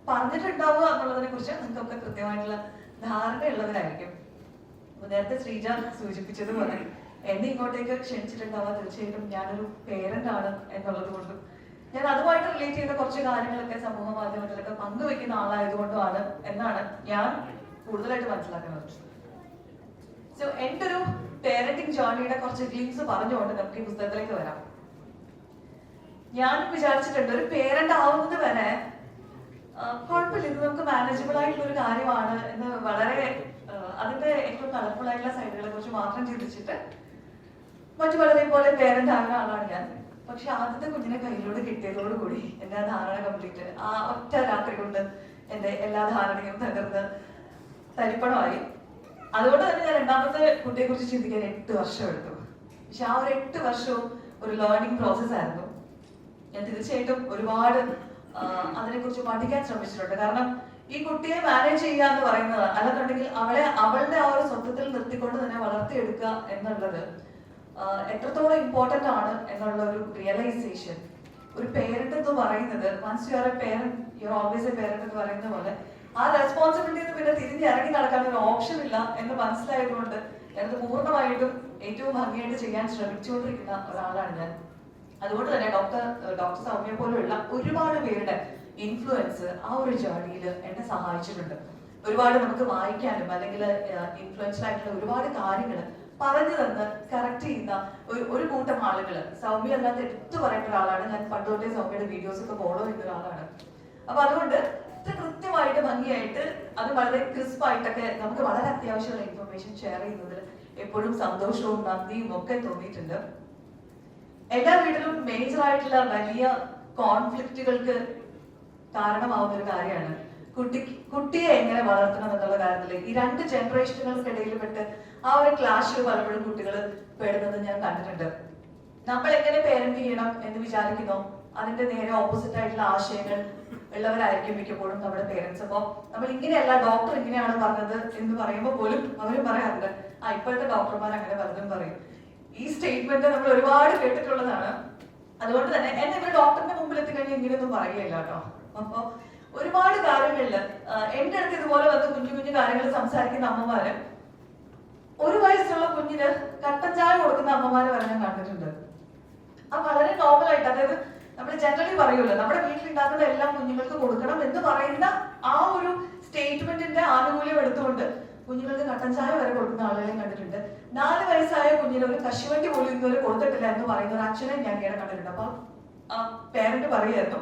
പറഞ്ഞിട്ടുണ്ടാവുക എന്നുള്ളതിനെ കുറിച്ച് നിങ്ങൾക്കൊക്കെ കൃത്യമായിട്ടുള്ള ധാരണയുള്ളവരായിരിക്കും. നേരത്തെ ശ്രീജ സൂചിപ്പിച്ചതുപോലെ എന്നെ ഇങ്ങോട്ടേക്ക് ക്ഷണിച്ചിട്ടുണ്ടാവുക തീർച്ചയായിട്ടും ഞാനൊരു പേരന്റ് ആണ് എന്നുള്ളത് കൊണ്ടും ഞാൻ അതുമായിട്ട് റിലേറ്റ് ചെയ്ത കുറച്ച് കാര്യങ്ങളൊക്കെ സമൂഹ മാധ്യമങ്ങളിലൊക്കെ പങ്കുവെക്കുന്ന ആളായതുകൊണ്ടുമാണ് എന്നാണ് ഞാൻ കൂടുതലായിട്ട് മനസ്സിലാക്കുന്നത്. സോ എൻ്റെ ഒരു പേരന്റിങ് ജേർണിയുടെ കുറച്ച് ഗ്ലിംസ് പറഞ്ഞുകൊണ്ട് നമുക്ക് ഈ പുസ്തകത്തിലേക്ക് വരാം. ഞാൻ വിചാരിച്ചിട്ടുണ്ട് ഒരു പേരന്റ് ആവുന്നത് വരെ കുഴപ്പമില്ല, ഇത് നമുക്ക് മാനേജബിൾ ആയിട്ടുള്ള ഒരു കാര്യമാണ് എന്ന് വളരെ അതിന്റെ ഏറ്റവും കളർഫുൾ ആയിട്ടുള്ള സൈഡുകളെ കുറിച്ച് മാത്രം ചിന്തിച്ചിട്ട് മറ്റു പലരെയും പോലെ പേരന്റ് ആകുന്ന ആളാണ് ഞാൻ. പക്ഷെ ആദ്യത്തെ കുഞ്ഞിനെ കയ്യിലൂടെ കിട്ടിയതോടുകൂടി എന്റെ ആ ധാരണ കംപ്ലീറ്റ് ആ ഒറ്റ രാത്രി കൊണ്ട് എന്റെ എല്ലാ ധാരണയും തകർന്ന് തരിപ്പണമായി. അതുകൊണ്ട് തന്നെ ഞാൻ രണ്ടാമത്തെ കുട്ടിയെ കുറിച്ച് ചിന്തിക്കാൻ 8 വർഷം എടുത്തു. പക്ഷെ ആ ഒരു 8 വർഷവും ഒരു ലേണിംഗ് പ്രോസസ് ആയിരുന്നു. ഞാൻ തീർച്ചയായിട്ടും ഒരുപാട് അതിനെക്കുറിച്ച് പഠിക്കാൻ ശ്രമിച്ചിട്ടുണ്ട്. കാരണം ഈ കുട്ടിയെ മാനേജ് ചെയ്യുക എന്ന് പറയുന്നത്, അല്ലെന്നുണ്ടെങ്കിൽ അവളുടെ ആ ഒരു സ്വത്വത്തിൽ നിർത്തിക്കൊണ്ട് തന്നെ വളർത്തിയെടുക്കുക എന്നുള്ളത് എത്രത്തോളം ഇമ്പോർട്ടന്റ് ആണ് എന്നുള്ള ഒരു റിയലൈസേഷൻ ഒരു പേരന്റ് എന്ന് പറയുന്നത്, once you are a parent you are always a parent എന്ന് പറയുന്ന പോലെ ആ റെസ്പോൺസിബിലിറ്റി പിന്നെ തിരിഞ്ഞ് ഇറങ്ങി നടക്കാൻ ഒരു ഓപ്ഷൻ ഇല്ല എന്ന് മനസ്സിലായതുകൊണ്ട് ഞാനത് പൂർണ്ണമായിട്ടും ഏറ്റവും ഭംഗിയായിട്ട് ചെയ്യാൻ ശ്രമിച്ചുകൊണ്ടിരിക്കുന്ന ഒരാളാണ് ഞാൻ. അതുകൊണ്ട് തന്നെ ഡോക്ടർ സൗമ്യ പോലുള്ള ഒരുപാട് പേരുടെ ഇൻഫ്ലുവൻസ് ആ ഒരു ജേർണിയിൽ എന്നെ സഹായിച്ചിട്ടുണ്ട്. ഒരുപാട് നമുക്ക് വായിക്കാനും അല്ലെങ്കിൽ ഇൻഫ്ലുവൻഷ്യൽ ആയിട്ടുള്ള ഒരുപാട് കാര്യങ്ങൾ പറഞ്ഞു തന്ന് കറക്റ്റ് ചെയ്യുന്ന ഒരു കൂട്ടം ആളുകള്. സൗമ്യ അല്ലാത്ത എടുത്തു പറയേണ്ട ഒരാളാണ് ഞാൻ. പണ്ടുതൊട്ടേ സൗമ്യയുടെ വീഡിയോസ് ഒക്കെ ഫോളോ ചെയ്യുന്ന ഒരാളാണ്. അപ്പൊ അതുകൊണ്ട് ഇത്ര കൃത്യമായിട്ട് ഭംഗിയായിട്ട് അത് വളരെ ക്രിസ്പ് ആയിട്ടൊക്കെ നമുക്ക് വളരെ അത്യാവശ്യമുള്ള ഇൻഫർമേഷൻ ഷെയർ ചെയ്യുന്നതിൽ എപ്പോഴും സന്തോഷവും നന്ദിയും ഒക്കെ തോന്നിയിട്ടുണ്ട്. എല്ലാ വീട്ടിലും മേജർ ആയിട്ടുള്ള വലിയ കോൺഫ്ലിക്റ്റുകൾക്ക് കാരണമാവുന്ന ഒരു കാര്യമാണ് കുട്ടിയെ എങ്ങനെ വളർത്തണം എന്നുള്ള കാര്യത്തില് ഈ 2 ജനറേഷനുകൾക്കിടയിൽ പെട്ട് ആ ഒരു ക്ലാഷിൽ പലപ്പോഴും കുട്ടികൾ പെടുന്നത് ഞാൻ കണ്ടിട്ടുണ്ട്. നമ്മൾ എങ്ങനെ പേരന്റ് ചെയ്യണം എന്ന് വിചാരിക്കുന്നോ അതിന്റെ നേരെ ഓപ്പോസിറ്റ് ആയിട്ടുള്ള ആശയങ്ങൾ ഉള്ളവരായിരിക്കും മിക്കപ്പോഴും നമ്മുടെ പേരൻസ്. അപ്പൊ നമ്മൾ ഇങ്ങനെയല്ല, ഡോക്ടർ ഇങ്ങനെയാണ് പറഞ്ഞത് എന്ന് പറയുമ്പോൾ പോലും അവരും പറയാറുണ്ട് ഇപ്പോഴത്തെ ഡോക്ടർമാർ അങ്ങനെ പലതും പറയും. ഈ സ്റ്റേറ്റ്മെന്റ് നമ്മൾ ഒരുപാട് കേട്ടിട്ടുള്ളതാണ്. അതുകൊണ്ട് തന്നെ എന്നെ ഇവർ ഡോക്ടറിന്റെ മുമ്പിൽ എത്തിക്കഴിഞ്ഞാൽ ഇങ്ങനെയൊന്നും പറയുകയില്ല കേട്ടോ. അപ്പൊ ഒരുപാട് കാര്യങ്ങളില് എന്റെ അടുത്ത് ഇതുപോലെ വന്ന് കുഞ്ഞു കുഞ്ഞു കാര്യങ്ങൾ സംസാരിക്കുന്ന അമ്മമാര്, 1 വയസ്സുള്ള കുഞ്ഞിന് കട്ടൻ ചായ കൊടുക്കുന്ന അമ്മമാര് വരെ ഞാൻ കണ്ടിട്ടുണ്ട്. ആ വളരെ നോർമൽ ആയിട്ട്, അതായത് നമ്മൾ ജനറലി പറയുമല്ലോ നമ്മുടെ വീട്ടിലുണ്ടാക്കുന്ന എല്ലാം കുഞ്ഞുങ്ങൾക്ക് കൊടുക്കണം എന്ന് പറയുന്ന ആ ഒരു സ്റ്റേറ്റ്മെന്റിന്റെ ആനുകൂല്യം എടുത്തുകൊണ്ട് കുഞ്ഞുങ്ങൾക്ക് കട്ടൻ ചായ വരെ കൊടുക്കുന്ന ആളുകളെയും കണ്ടിട്ടുണ്ട്. 4 വയസ്സായ കുഞ്ഞിന് ഒരു കശുവണ്ടി പോലും ഇതുവരെ കൊടുത്തിട്ടില്ല എന്ന് പറയുന്ന ഒരു അച്ഛനെ ഞാൻ ഇങ്ങനെ കണ്ടിട്ടുണ്ട്. അപ്പൊ പേരന്റ് പറയായിരുന്നു,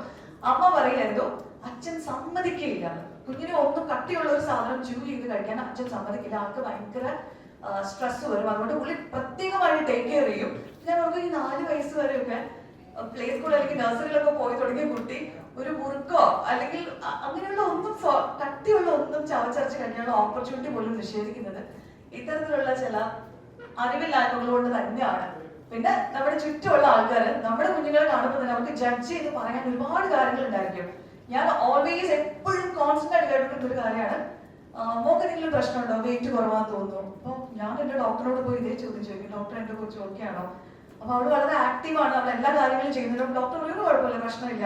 അമ്മ പറയായിരുന്നു അച്ഛൻ സമ്മതിക്കുകയില്ല കുഞ്ഞിനെ ഒന്നും കട്ടിയുള്ള ഒരു സാധനം ച്യൂ ചെയ്ത് കഴിക്കാൻ അച്ഛൻ സമ്മതിക്കില്ല. ആൾക്ക് ഭയങ്കര സ്ട്രെസ് വരും. അതുകൊണ്ട് പുള്ളി പ്രത്യേകമായിട്ട് ടേക്ക് കെയർ ചെയ്യും. ഞാൻ നമുക്ക് ഈ 4 വയസ്സ് വരെയൊക്കെ പ്ലേ സ്കൂൾ അല്ലെങ്കിൽ നഴ്സറിയിലൊക്കെ പോയി തുടങ്ങിയ കുട്ടി ഒരു മുറുക്കോ അല്ലെങ്കിൽ അങ്ങനെയുള്ള ഒന്നും കട്ടിയുള്ള ഒന്നും ചവച്ചരച്ച് കഴിക്കാനുള്ള ഓപ്പർച്യൂണിറ്റി പോലും നിഷേധിക്കുന്നത് ഇത്തരത്തിലുള്ള ചില അറിവില്ലായ്മകൾ കൊണ്ട് തന്നെയാണ്. പിന്നെ നമ്മുടെ ചുറ്റുമുള്ള ആൾക്കാർ നമ്മുടെ കുഞ്ഞുങ്ങളെ കാണുമ്പോൾ തന്നെ നമുക്ക് ജഡ്ജ് ചെയ്ത് പറയാൻ ഒരുപാട് കാര്യങ്ങൾ ഉണ്ടായിരിക്കും. ഞാൻ ഓൾവേസ് എപ്പോഴും കോൺസ്റ്റന്റ് ആയിട്ട് കേട്ടിട്ടുള്ള ഒരു കാര്യമാണ്, മോക്ക് എന്തെങ്കിലും പ്രശ്നമുണ്ടോ, വെയിറ്റ് കുറവാന്ന് തോന്നുന്നു. അപ്പൊ ഞാൻ എന്റെ ഡോക്ടറോട് പോയി ഇതേ ചോദ്യം ചോദിക്കും, ഡോക്ടർ എന്റെ കുറിച്ച് ഓക്കെ ആണോ? അപ്പൊ അവള് വളരെ ആക്റ്റീവാണ്, അവൾ എല്ലാ കാര്യങ്ങളും ചെയ്യുന്നുണ്ട്. ഡോക്ടർ ഒരു കുഴപ്പമില്ല, പ്രശ്നമില്ല,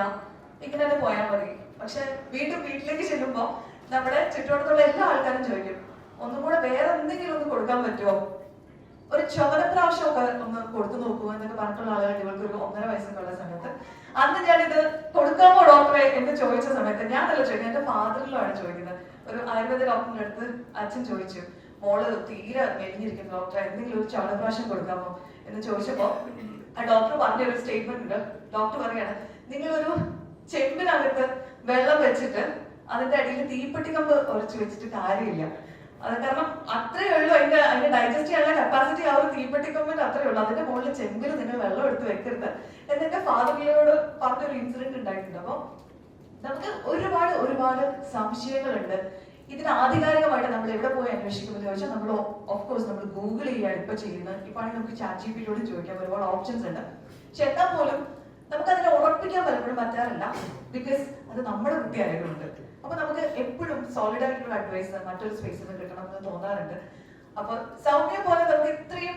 ഇങ്ങനെ തന്നെ പോയാൽ മതി. പക്ഷെ വീട്ടിലേക്ക് ചെല്ലുമ്പോൾ നമ്മുടെ ചുറ്റുവട്ടത്തുള്ള എല്ലാ ആൾക്കാരും ചോദിക്കും, ഒന്നും കൂടെ വേറെ എന്തെങ്കിലും ഒന്ന് കൊടുക്കാൻ പറ്റുമോ, ഒരു ചുവനപ്രാവശ്യം ഒക്കെ ഒന്ന് കൊടുത്തു നോക്കൂ എന്നൊക്കെ പറഞ്ഞിട്ടുള്ള ആളുകൾ ഇവൾക്ക് ഒരു 1.5 വയസ്സൊക്കെ ഉള്ള സമയത്ത് അന്ന് ഞാനിത് കൊടുക്കാമോ ഡോക്ടറെ എന്ന് ചോദിച്ച സമയത്ത് ഞാൻ നല്ല ചോദിക്കുന്നത്, എന്റെ ഫാദറിലാണ് ചോദിക്കുന്നത്. ഒരു ആയുർവേദ ഡോക്ടറിന്റെ അടുത്ത് അച്ഛൻ ചോദിച്ചു, മോള് തീരെ മെലിഞ്ഞിരിക്കുന്നു ഡോക്ടറെ, എന്തെങ്കിലും ഒരു ചുവനപ്രാവശ്യം കൊടുക്കാമോ എന്ന് ചോദിച്ചപ്പോ ആ ഡോക്ടർ പറഞ്ഞൊരു സ്റ്റേറ്റ്മെന്റ് ഉണ്ട്. ഡോക്ടർ പറയാണ്, നിങ്ങളൊരു ചെമ്പിനകത്ത് വെള്ളം വെച്ചിട്ട് അതിന്റെ അടിയിൽ തീപ്പെട്ടിക്കമ്പ് ഉരച്ചു വെച്ചിട്ട് കാര്യമില്ല. അത് കാരണം അത്രയേ ഉള്ളൂ, അതിന്റെ ഡൈജസ്റ്റ് ചെയ്യാനുള്ള കപ്പാസിറ്റി ആ ഒരു തീപ്പെട്ടിക്കമ്പിന്റെ അത്രയേ ഉള്ളൂ. അതിന്റെ മുകളിൽ ചെമ്പിൽ നിങ്ങൾ വെള്ളം എടുത്ത് വെക്കരുത് എന്നെന്റെ ഫാദറിനോട് പറഞ്ഞൊരു ഇൻസിഡന്റ് ഉണ്ടായിട്ടുണ്ട്. അപ്പൊ നമുക്ക് ഒരുപാട് സംശയങ്ങളുണ്ട്. ഇതിന് ആധികാരികമായിട്ട് നമ്മൾ എവിടെ പോയി അന്വേഷിക്കുമെന്ന് ചോദിച്ചാൽ നമ്മൾ ഓഫ്കോഴ്സ് നമ്മൾ ഗൂഗിൾ ചെയ്യാണ് ഇപ്പൊ ചെയ്യുന്നത്. ഇപ്പാണെങ്കിൽ നമുക്ക് ChatGPT-യോട് ചോദിക്കാൻ ഒരുപാട് ഓപ്ഷൻസ് ഉണ്ട്. പക്ഷെ എന്നാൽ പോലും നമുക്ക് അതിനെ ഉറപ്പിക്കാൻ പലപ്പോഴും പറ്റാറില്ല, ബിക്കോസ് അത് നമ്മുടെ കുട്ടി ആയതുകൊണ്ട്. അപ്പൊ നമുക്ക് എപ്പോഴും സോളിഡ് ആയിട്ടുള്ള അഡ്വൈസ് മറ്റൊരു സ്പേസിൽ നിന്ന് കിട്ടണം എന്ന് തോന്നാറുണ്ട്. അപ്പൊ സൗമ്യ പോലെ നമുക്ക് ഇത്രയും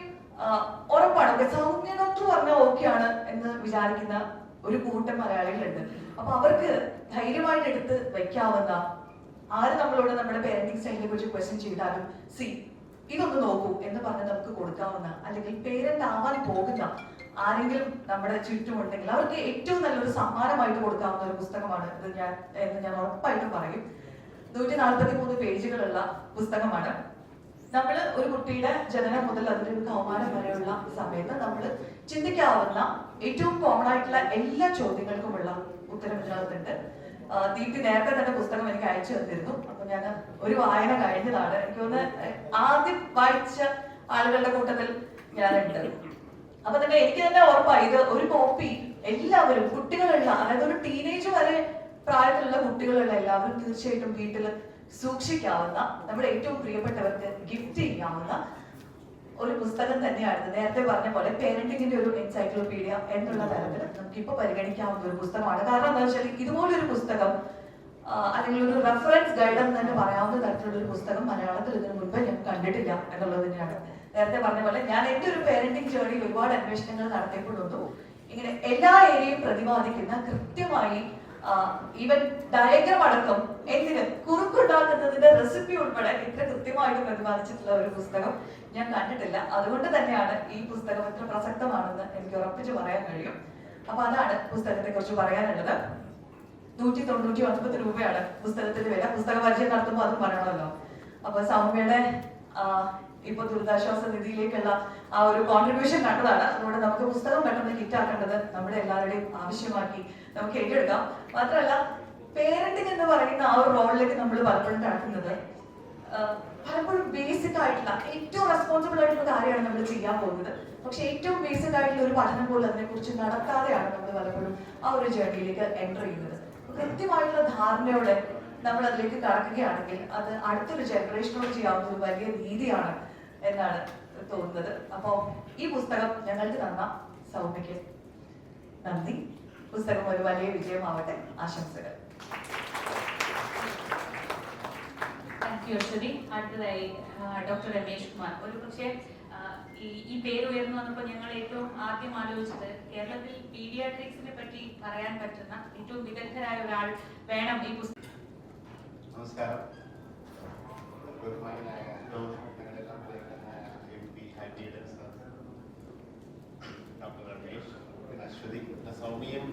ഉറപ്പാണ്, സൗമ്യ ഡോക്ടർ പറഞ്ഞാൽ ഓക്കെയാണ് എന്ന് വിചാരിക്കുന്ന ഒരു കൂട്ടം മലയാളികളുണ്ട്. അപ്പൊ അവർക്ക് ധൈര്യമായിട്ട് എടുത്ത് വയ്ക്കാവുന്ന, ആര് നമ്മളോട് നമ്മുടെ പേരന്റിങ് സ്റ്റൈലിനെ കുറിച്ച് ക്വസ്റ്റ്യൻ ചെയ്താലും ഇതൊന്ന് നോക്കൂ എന്ന് പറഞ്ഞ് നമുക്ക് കൊടുക്കാവുന്ന, അല്ലെങ്കിൽ പേരന്റ് ആവാൻ പോകുന്ന ആരെങ്കിലും നമ്മുടെ ചുറ്റുമുണ്ടെങ്കിൽ അവർക്ക് ഏറ്റവും നല്ലൊരു സമ്മാനമായിട്ട് കൊടുക്കാവുന്ന ഒരു പുസ്തകമാണ് ഇത് എന്ന് ഞാൻ ഉറപ്പായിട്ടും പറയും. 143 പേജുകളുള്ള പുസ്തകമാണ്. നമ്മൾ ഒരു കുട്ടിയുടെ ജനനം മുതൽ അതിന്റെ ഒരു കൗമാരം വരെയുള്ള സമയത്ത് നമ്മൾ ചിന്തിക്കാവുന്ന ഏറ്റവും കോമൺ ആയിട്ടുള്ള എല്ലാ ചോദ്യങ്ങൾക്കുമുള്ള ഉത്തരം ഇതിനകത്തുണ്ട്. ദീപ്തി നേരത്തെ തന്നെ പുസ്തകം എനിക്ക് അയച്ചു തന്നിരുന്നു. അപ്പൊ ഞാൻ ഒരു വായന കഴിഞ്ഞതാണ്. എനിക്ക് തോന്നുന്നു ആദ്യം വായിച്ച ആളുകളുടെ കൂട്ടത്തിൽ ഞാനുണ്ട്. അപ്പൊ തന്നെ എനിക്ക് തന്നെ ഉറപ്പായി ഇത് ഒരു കോപ്പി എല്ലാവരും കുട്ടികളുള്ള, അതായത് ഒരു ടീനേജ് വരെ പ്രായത്തിലുള്ള കുട്ടികളുള്ള എല്ലാവരും തീർച്ചയായിട്ടും വീട്ടിൽ സൂക്ഷിക്കാവുന്ന, നമ്മുടെ ഏറ്റവും പ്രിയപ്പെട്ടവർക്ക് ഗിഫ്റ്റ് ചെയ്യാവുന്ന ഒരു പുസ്തകം തന്നെയാണ്. നേരത്തെ പറഞ്ഞ പോലെ പേരന്റിങ്ങിന്റെ ഒരു എൻസൈക്ലോപീഡിയ എന്നുള്ള തരത്തിൽ നമുക്ക് ഇപ്പൊ പരിഗണിക്കാവുന്ന ഒരു പുസ്തകമാണ്. കാരണം എന്താ വെച്ചാൽ ഇതുപോലൊരു പുസ്തകം അല്ലെങ്കിൽ ഒരു റെഫറൻസ് ഗൈഡ് എന്ന് തന്നെ പറയാവുന്ന തരത്തിലുള്ള ഒരു പുസ്തകം മലയാളത്തിൽ ഇതിനു മുൻപ് ഞാൻ കണ്ടിട്ടില്ല എന്നുള്ളത് തന്നെയാണ്. നേരത്തെ പറഞ്ഞ പോലെ ഞാൻ എന്റെ ഒരു പേരന്റിങ് ജേർണിയിൽ ഒരുപാട് അന്വേഷണങ്ങൾ നടത്തിയപ്പോഴൊന്നും ഇങ്ങനെ എല്ലാ ഏരിയയും പ്രതിപാദിക്കുന്ന കൃത്യമായി ഈവൻ ഡയഗ്രാം അടക്കം എന്തിന് കുറുക്കുണ്ടാക്കുന്നതിന്റെ റെസിപ്പി ഉൾപ്പെടെ ഇത്ര കൃത്യമായിട്ട് പ്രതിപാദിച്ചിട്ടുള്ള ഒരു പുസ്തകം ഞാൻ കണ്ടിട്ടില്ല. അതുകൊണ്ട് തന്നെയാണ് ഈ പുസ്തകം ഇത്ര പ്രസക്തമാണെന്ന് എനിക്ക് ഉറപ്പിച്ച് പറയാൻ കഴിയും. അപ്പൊ അതാണ് പുസ്തകത്തെ കുറിച്ച് പറയാനുള്ളത്. 199 രൂപയാണ് പുസ്തകത്തിന്റെ വില. പുസ്തക പരിചയം നടത്തുമ്പോൾ അതും പറയണമല്ലോ. അപ്പൊ സൗമ്യയുടെ ഇപ്പൊ ദുരിതാശ്വാസ നിധിയിലേക്കുള്ള ആ ഒരു കോൺട്രിബ്യൂഷൻ കണ്ടതാണ്. അതുകൊണ്ട് നമുക്ക് പുസ്തകം പെട്ടെന്ന് ഹിറ്റാക്കേണ്ടത് നമ്മുടെ എല്ലാവരുടെയും ആവശ്യമാക്കി നമുക്ക് ഏറ്റെടുക്കാം. മാത്രമല്ല പേരന്റിങ് എന്ന് പറയുന്ന ആ ഒരു റോളിലേക്ക് നമ്മൾ പലപ്പോഴും കടക്കുന്നത് പലപ്പോഴും ബേസിക് ആയിട്ടുള്ള ഏറ്റവും റെസ്പോൺസിബിൾ ആയിട്ടുള്ള കാര്യമാണ് നമ്മൾ ചെയ്യാൻ പോകുന്നത്. പക്ഷെ ഏറ്റവും ബേസിക് ആയിട്ടുള്ള ഒരു പഠനം പോലും അതിനെ കുറിച്ച് നടത്താതെയാണ് നമ്മൾ പലപ്പോഴും ആ ഒരു ജേർണിയിലേക്ക് എൻ്റർ ചെയ്യുന്നത്. കൃത്യമായിട്ടുള്ള ധാരണയോടെ നമ്മൾ അതിലേക്ക് കടക്കുകയാണെങ്കിൽ അത് അടുത്തൊരു ജനറേഷനോട് ചെയ്യാവുന്ന ഒരു വലിയ രീതിയാണ് എന്നാണ് തോന്നുന്നത്. അപ്പോ ഈ പുസ്തകം ഞങ്ങൾക്ക് തന്ന സൗമ്യയ്ക്ക് നന്ദി. പുസ്തകം ഒരു വലിയ വിജയമാവട്ടെ. ആശംസകൾ. Thank you Aswathy. അടുത്തതായി ഡോക്ടർ രമേഷ് കുമാർ. ഒരു പക്ഷേ ഈ പേര് ഉയർന്നു വന്നപ്പോൾ ഞങ്ങൾ ഏറ്റവും ആദ്യം ആലോചിച്ചത് കേരളത്തിൽ പീഡിയാട്രിക്സിനെ പറ്റി പറയാൻ പറ്റുന്ന ഏറ്റവും വിദഗ്ധരായ ഒരാൾ വേണം ഈ പുസ്തകം. നമസ്കാരം. ഡോക്ടർ രമേഷ്, അശ്വതി, സൗമ്യയും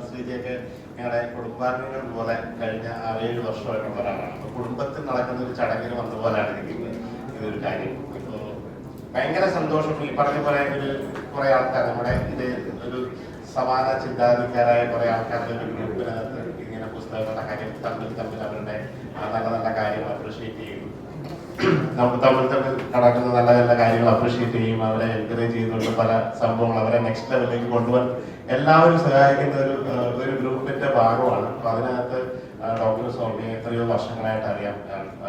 ശ്രീജയൊക്കെ ഞങ്ങളുടെ കുടുംബാംഗങ്ങൾ പോലെ കഴിഞ്ഞ 6-7 വർഷമായിട്ടുള്ള ഒരാളാണ്. അപ്പോൾ കുടുംബത്തിൽ നടക്കുന്ന ഒരു ചടങ്ങിന് വന്ന പോലെയാണ് എനിക്ക് ഇതൊരു കാര്യം. ഇപ്പോൾ ഭയങ്കര സന്തോഷം. ഈ പറഞ്ഞ പോലെ കുറെ ആൾക്കാർ നമ്മുടെ ഇത് ഒരു സമാന ചിന്താഗതിക്കാരായ കുറെ ആൾക്കാരുടെ ഒരു ഗ്രൂപ്പിനകത്ത് ഇങ്ങനെ പുസ്തകങ്ങളുടെ കാര്യം തമ്മിൽ അവരുടെ നല്ല നല്ല കാര്യങ്ങൾ അപ്രീഷിയേറ്റ് ചെയ്യും, നമുക്ക് തമ്മിൽ നടക്കുന്ന നല്ല നല്ല കാര്യങ്ങൾ അപ്രീഷിയേറ്റ് ചെയ്യും, അവരെ എൻകറേജ് ചെയ്തുകൊണ്ട് പല സംഭവങ്ങൾ അവരെ നെക്സ്റ്റ് ലെവലിലേക്ക് കൊണ്ടുപോകാൻ എല്ലാവരും സഹായിക്കുന്ന ഒരു ഗ്രൂപ്പിന്റെ ഭാഗമാണ്. അപ്പൊ അതിനകത്ത് ഡോക്ടർ സൗമ്യ എത്രയോ വർഷങ്ങളായിട്ട് അറിയാം.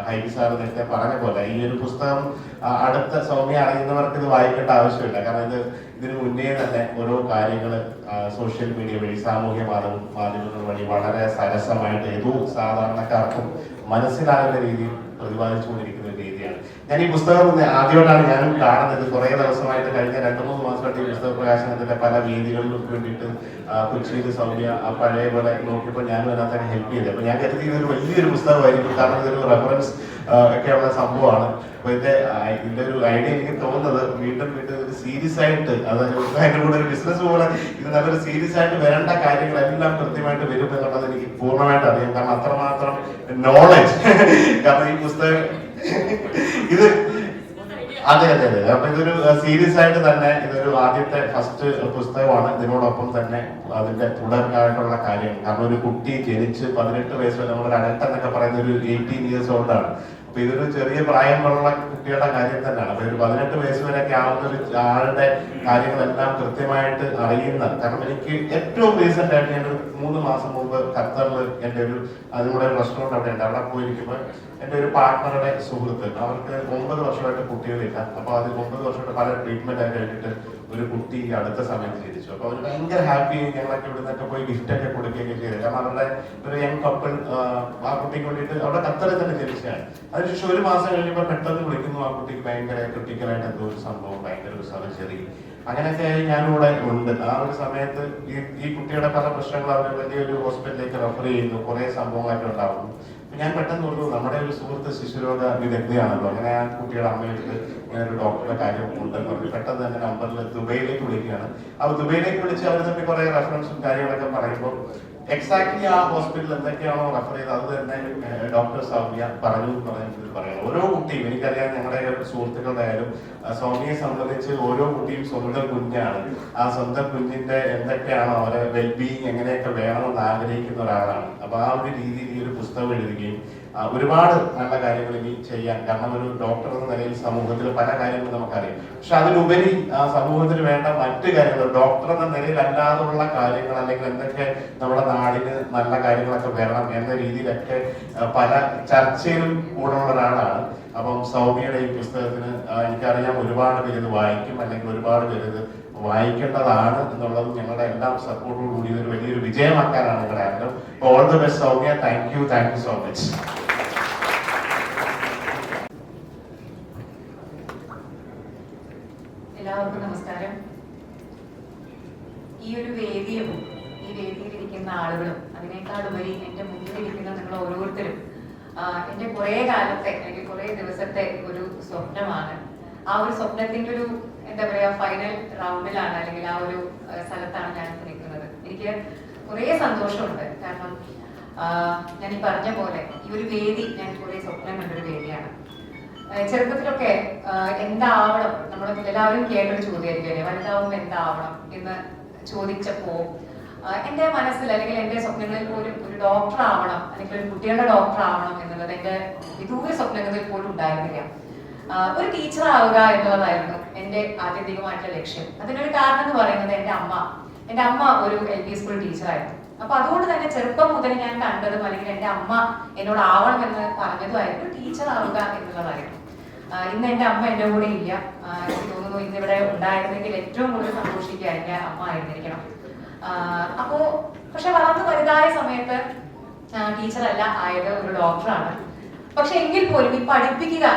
ഹൈബി സാർ നേരത്തെ പറഞ്ഞ പോലെ ഈ ഒരു പുസ്തകം അടുത്ത സൗമ്യ അറിയുന്നവർക്ക് ഇത് വായിക്കേണ്ട ആവശ്യമില്ല. കാരണം ഇതിന് മുന്നേ തന്നെ ഓരോ കാര്യങ്ങൾ സോഷ്യൽ മീഡിയ വഴി, സാമൂഹ്യ മാധ്യമങ്ങൾ വഴി വളരെ സരസമായിട്ട് ഏതോ സാധാരണക്കാർക്കും മനസ്സിലാകുന്ന രീതിയിൽ പ്രതിപാദിച്ചുകൊണ്ടിരിക്കുന്ന ഒരു രീതിയാണ്. ഞാൻ ഈ പുസ്തകം ആദ്യമായിട്ടാണ് ഞാനും കാണുന്നത്. കുറെ ദിവസമായിട്ട് കഴിഞ്ഞ 2-3 മാസമായിട്ട് ഈ പുസ്തക പ്രകാശനത്തിന്റെ പല വേദികളിലും വേണ്ടിയിട്ട് കൊച്ചിയിൽ സൗമ്യ പഴയ പോലെ നോക്കിയപ്പോൾ ഞാനും അതിനകത്തൊക്കെ ഹെൽപ്പ് ചെയ്തത്. അപ്പൊ ഞാൻ കരുതി ഇതൊരു വലിയൊരു പുസ്തകമായിരിക്കും, കാരണം ഇതൊരു റെഫറൻസ് ഒക്കെയുള്ള സംഭവമാണ്. അപ്പൊ ഇതിന്റെ ഒരു ഐഡിയ എനിക്ക് തോന്നുന്നത് വീണ്ടും ഒരു സീരിയസ് ആയിട്ട്, അതായത് അതിന്റെ കൂടെ ഒരു ബിസിനസ് പോലെ ഇത് നല്ലൊരു സീരിയസ് ആയിട്ട് വരേണ്ട കാര്യങ്ങളെല്ലാം കൃത്യമായിട്ട് വരും എന്നുള്ളത് എനിക്ക് പൂർണ്ണമായിട്ട് അറിയാം. കാരണം അത്രമാത്രം നോളജ്, കാരണം ഈ പുസ്തകം ഇത് അതെ. അപ്പൊ ഇതൊരു സീരിയസ് ആയിട്ട് തന്നെ ഇതൊരു ആദ്യത്തെ ഫസ്റ്റ് പുസ്തകമാണ്. ഇതിനോടൊപ്പം തന്നെ അതിന്റെ തുടർക്കായിട്ടുള്ള കാര്യങ്ങൾ. കാരണം ഒരു കുട്ടി ജനിച്ച് 18 വയസ്സ് വരെ നമ്മളൊരു അഡൽട്ട് എന്നൊക്കെ പറയുന്ന ഒരു 18 years old ആണ്. അപ്പൊ ഇതൊരു ചെറിയ പ്രായമുള്ള കുട്ടികളുടെ കാര്യം തന്നെയാണ്. അപ്പൊ ഒരു 18 വയസ്സ് വരെയൊക്കെ ആവുന്ന ഒരു ആളുടെ കാര്യങ്ങളെല്ലാം കൃത്യമായിട്ട് അറിയുന്ന. കാരണം എനിക്ക് ഏറ്റവും റീസെന്റ് ആയിട്ട് ഞാൻ 3 മാസം മുമ്പ് ഖത്തറിൽ എന്റെ അതിലൂടെ ഒരു റെസ്റ്റോറന്റ് അവിടെ ഉണ്ട്. അവിടെ പോയിരിക്കുമ്പോൾ എന്റെ ഒരു പാർട്ട്ണറുടെ സുഹൃത്ത്, അവർക്ക് 9 വർഷമായിട്ട് കുട്ടികളില്ല. അപ്പൊ അത് 9 വർഷമായിട്ട് പല ട്രീറ്റ്മെന്റ് ആയി കഴിഞ്ഞിട്ട് ഒരു കുട്ടി അടുത്ത സമയത്ത് ജനിച്ചു. അപ്പൊ അവർ ഭയങ്കര ഹാപ്പി. ഞങ്ങളൊക്കെ ഇവിടെ നിന്നൊക്കെ പോയി ഗിഫ്റ്റ് ഒക്കെ കൊടുക്കുകയൊക്കെ ചെയ്തത്. കാരണം അവരുടെ ഒരു യങ് കപ്പിൾ ആ കുട്ടിക്ക് വേണ്ടിയിട്ട് അവിടെ ഖത്തറിൽ തന്നെ ജനിച്ചതാണ്. അതിനുശേഷം 1 മാസം കഴിഞ്ഞപ്പോൾ പെട്ടെന്ന് വിളിക്കുന്നു, ആ കുട്ടിക്ക് ഭയങ്കര ക്രിട്ടിക്കലായിട്ട് എന്തോ ഒരു സംഭവം, ഭയങ്കര ഒരു സർജറി അങ്ങനെയൊക്കെ ഞാനിവിടെ ഉണ്ട്. ആ ഒരു സമയത്ത് ഈ കുട്ടിയുടെ പല പ്രശ്നങ്ങൾ അവർ വലിയൊരു ഹോസ്പിറ്റലിലേക്ക് റെഫർ ചെയ്യുന്നു, കുറെ സംഭവങ്ങളൊക്കെ ഉണ്ടാവുന്നു. ഞാൻ പെട്ടെന്ന് ഓർത്തു, നമ്മുടെ ഒരു സുഹൃത്ത് ശിശുരോഗ വിദഗ്ധയാണല്ലോ, അങ്ങനെ ആ കുട്ടിയുടെ അമ്മയെടുത്ത് ഇങ്ങനെ ഒരു ഡോക്ടറുടെ കാര്യം ഉണ്ടെന്ന് പറഞ്ഞു പെട്ടെന്ന് തന്നെ നമ്പറിൽ ദുബൈയിലേക്ക് വിളിക്കുകയാണ്. അപ്പൊ ദുബൈയിലേക്ക് വിളിച്ച് അവർ തമ്മിൽ കുറെ റെഫറൻസും കാര്യങ്ങളൊക്കെ പറയുമ്പോൾ എക്സാക്ട്ലി ആ ഹോസ്പിറ്റൽ എന്തൊക്കെയാണോ റെഫർ ചെയ്ത് അത് തന്നെ ഡോക്ടർ സൗമ്യ പറഞ്ഞു പറയാം. ഓരോ കുട്ടിയും എനിക്കറിയാം, ഞങ്ങളുടെ സുഹൃത്തുക്കളുടെ ആയാലും സൗമ്യയെ സംബന്ധിച്ച് ഓരോ കുട്ടിയും സ്വന്തം കുഞ്ഞാണ്. ആ സ്വന്തം കുഞ്ഞിന്റെ എന്തൊക്കെയാണോ അവരെ വെൽബീയിങ് എങ്ങനെയൊക്കെ വേണമെന്ന് ആഗ്രഹിക്കുന്ന ഒരാളാണ്. അപ്പൊ ആ ഒരു രീതിയിൽ ഈ ഒരു പുസ്തകം എഴുതുകയും ഒരുപാട് നല്ല കാര്യങ്ങൾ ഇനി ചെയ്യാൻ. കാരണം ഒരു ഡോക്ടർ എന്ന നിലയിൽ സമൂഹത്തിൽ പല കാര്യങ്ങളും നമുക്കറിയാം. പക്ഷെ അതിലുപരി ആ സമൂഹത്തിന് വേണ്ട മറ്റു കാര്യങ്ങൾ, ഡോക്ടർ എന്ന നിലയിൽ അല്ലാതുള്ള കാര്യങ്ങൾ, അല്ലെങ്കിൽ എന്തൊക്കെ നമ്മുടെ നാടിന് നല്ല കാര്യങ്ങളൊക്കെ വരണം എന്ന രീതിയിലൊക്കെ പല ചർച്ചയിലും കൂടെ ഉള്ള ഒരാളാണ്. അപ്പം സൗമ്യയുടെ ഈ പുസ്തകത്തിന് എനിക്കറിയാം ഒരുപാട് പേര് ഇത് വായിക്കും, അല്ലെങ്കിൽ ഒരുപാട് പേര് ഇത് വായിക്കേണ്ടതാണ് എന്നുള്ളത് ഞങ്ങളുടെ എല്ലാം സപ്പോർട്ടോട് കൂടി ഇതൊരു വലിയൊരു വിജയമാക്കാനാണ് ഞങ്ങളുടെ ആഗ്രഹം. All the best Soumya. Thank you so much. എല്ലാവർക്കും നമസ്കാരം. ഈ ഒരു വേദിയും ഈ വേദിയിലിരിക്കുന്ന ആളുകളും അതിനേക്കാളുപരി എൻ്റെ മുന്നിലിരിക്കുന്ന നിങ്ങൾ ഓരോരുത്തരും എൻ്റെ കുറേ കാലത്തെ അല്ലെങ്കിൽ കുറേ ദിവസത്തെ ഒരു സ്വപ്നമാണ്. ആ ഒരു സ്വപ്നത്തിന്റെ ഒരു എന്താ പറയാ ഫൈനൽ റൗണ്ടിലാണ്, അല്ലെങ്കിൽ ആ ഒരു സ്ഥലത്താണ് ഞാൻ നിൽക്കുന്നത്. എനിക്ക് കുറേ സന്തോഷമുണ്ട്. കാരണം ഞാൻ ഈ പറഞ്ഞ പോലെ ഈ ഒരു വേദി ഞാൻ കുറേ സ്വപ്നം കണ്ടൊരു വേദിയാണ്. ചെറുപ്പത്തിലൊക്കെ എന്താവണം, നമ്മൾ എല്ലാവരും കേട്ടൊരു ചോദ്യമായിരിക്കും, വലുതാവുമ്പോൾ എന്താവണം എന്ന് ചോദിച്ചപ്പോ എന്റെ മനസ്സിൽ അല്ലെങ്കിൽ എന്റെ സ്വപ്നങ്ങളിൽ പോലും ഒരു ഡോക്ടർ ആവണം, അല്ലെങ്കിൽ ഒരു കുട്ടികളുടെ ഡോക്ടർ ആവണം എന്നുള്ളത് എന്റെ വിദൂര സ്വപ്നങ്ങളിൽ പോലും ഉണ്ടായിരുന്നില്ല. ഒരു ടീച്ചർ ആവുക എന്നുള്ളതായിരുന്നു എന്റെ ആത്യന്തികമായിട്ടുള്ള ലക്ഷ്യം. അതിനൊരു കാരണം എന്ന് പറയുന്നത് എന്റെ അമ്മ ഒരു LP സ്കൂൾ ടീച്ചറായിരുന്നു. അപ്പൊ അതുകൊണ്ട് തന്നെ ചെറുപ്പം മുതൽ ഞാൻ കണ്ടതും അല്ലെങ്കിൽ എന്റെ അമ്മ എന്നോട് ആവണമെന്ന് പറഞ്ഞതുമായിരുന്നു ടീച്ചർ ആവുക എന്നുള്ളതായിരുന്നു. ഇന്ന് എന്റെ അമ്മ എന്റെ കൂടെ ഇല്ല. എനിക്ക് തോന്നുന്നു ഇന്നിവിടെ ഉണ്ടായിരുന്നെങ്കിൽ ഏറ്റവും കൂടുതൽ സന്തോഷിക്കുക എന്റെ അമ്മ ആയിരുന്നിരിക്കണം. അപ്പോ പക്ഷെ വളർന്നു വലുതായ സമയത്ത് ടീച്ചറല്ല ആയത്, ഒരു ഡോക്ടറാണ്. പക്ഷെ എങ്കിൽ പോലും ഈ പഠിപ്പിക്കുക,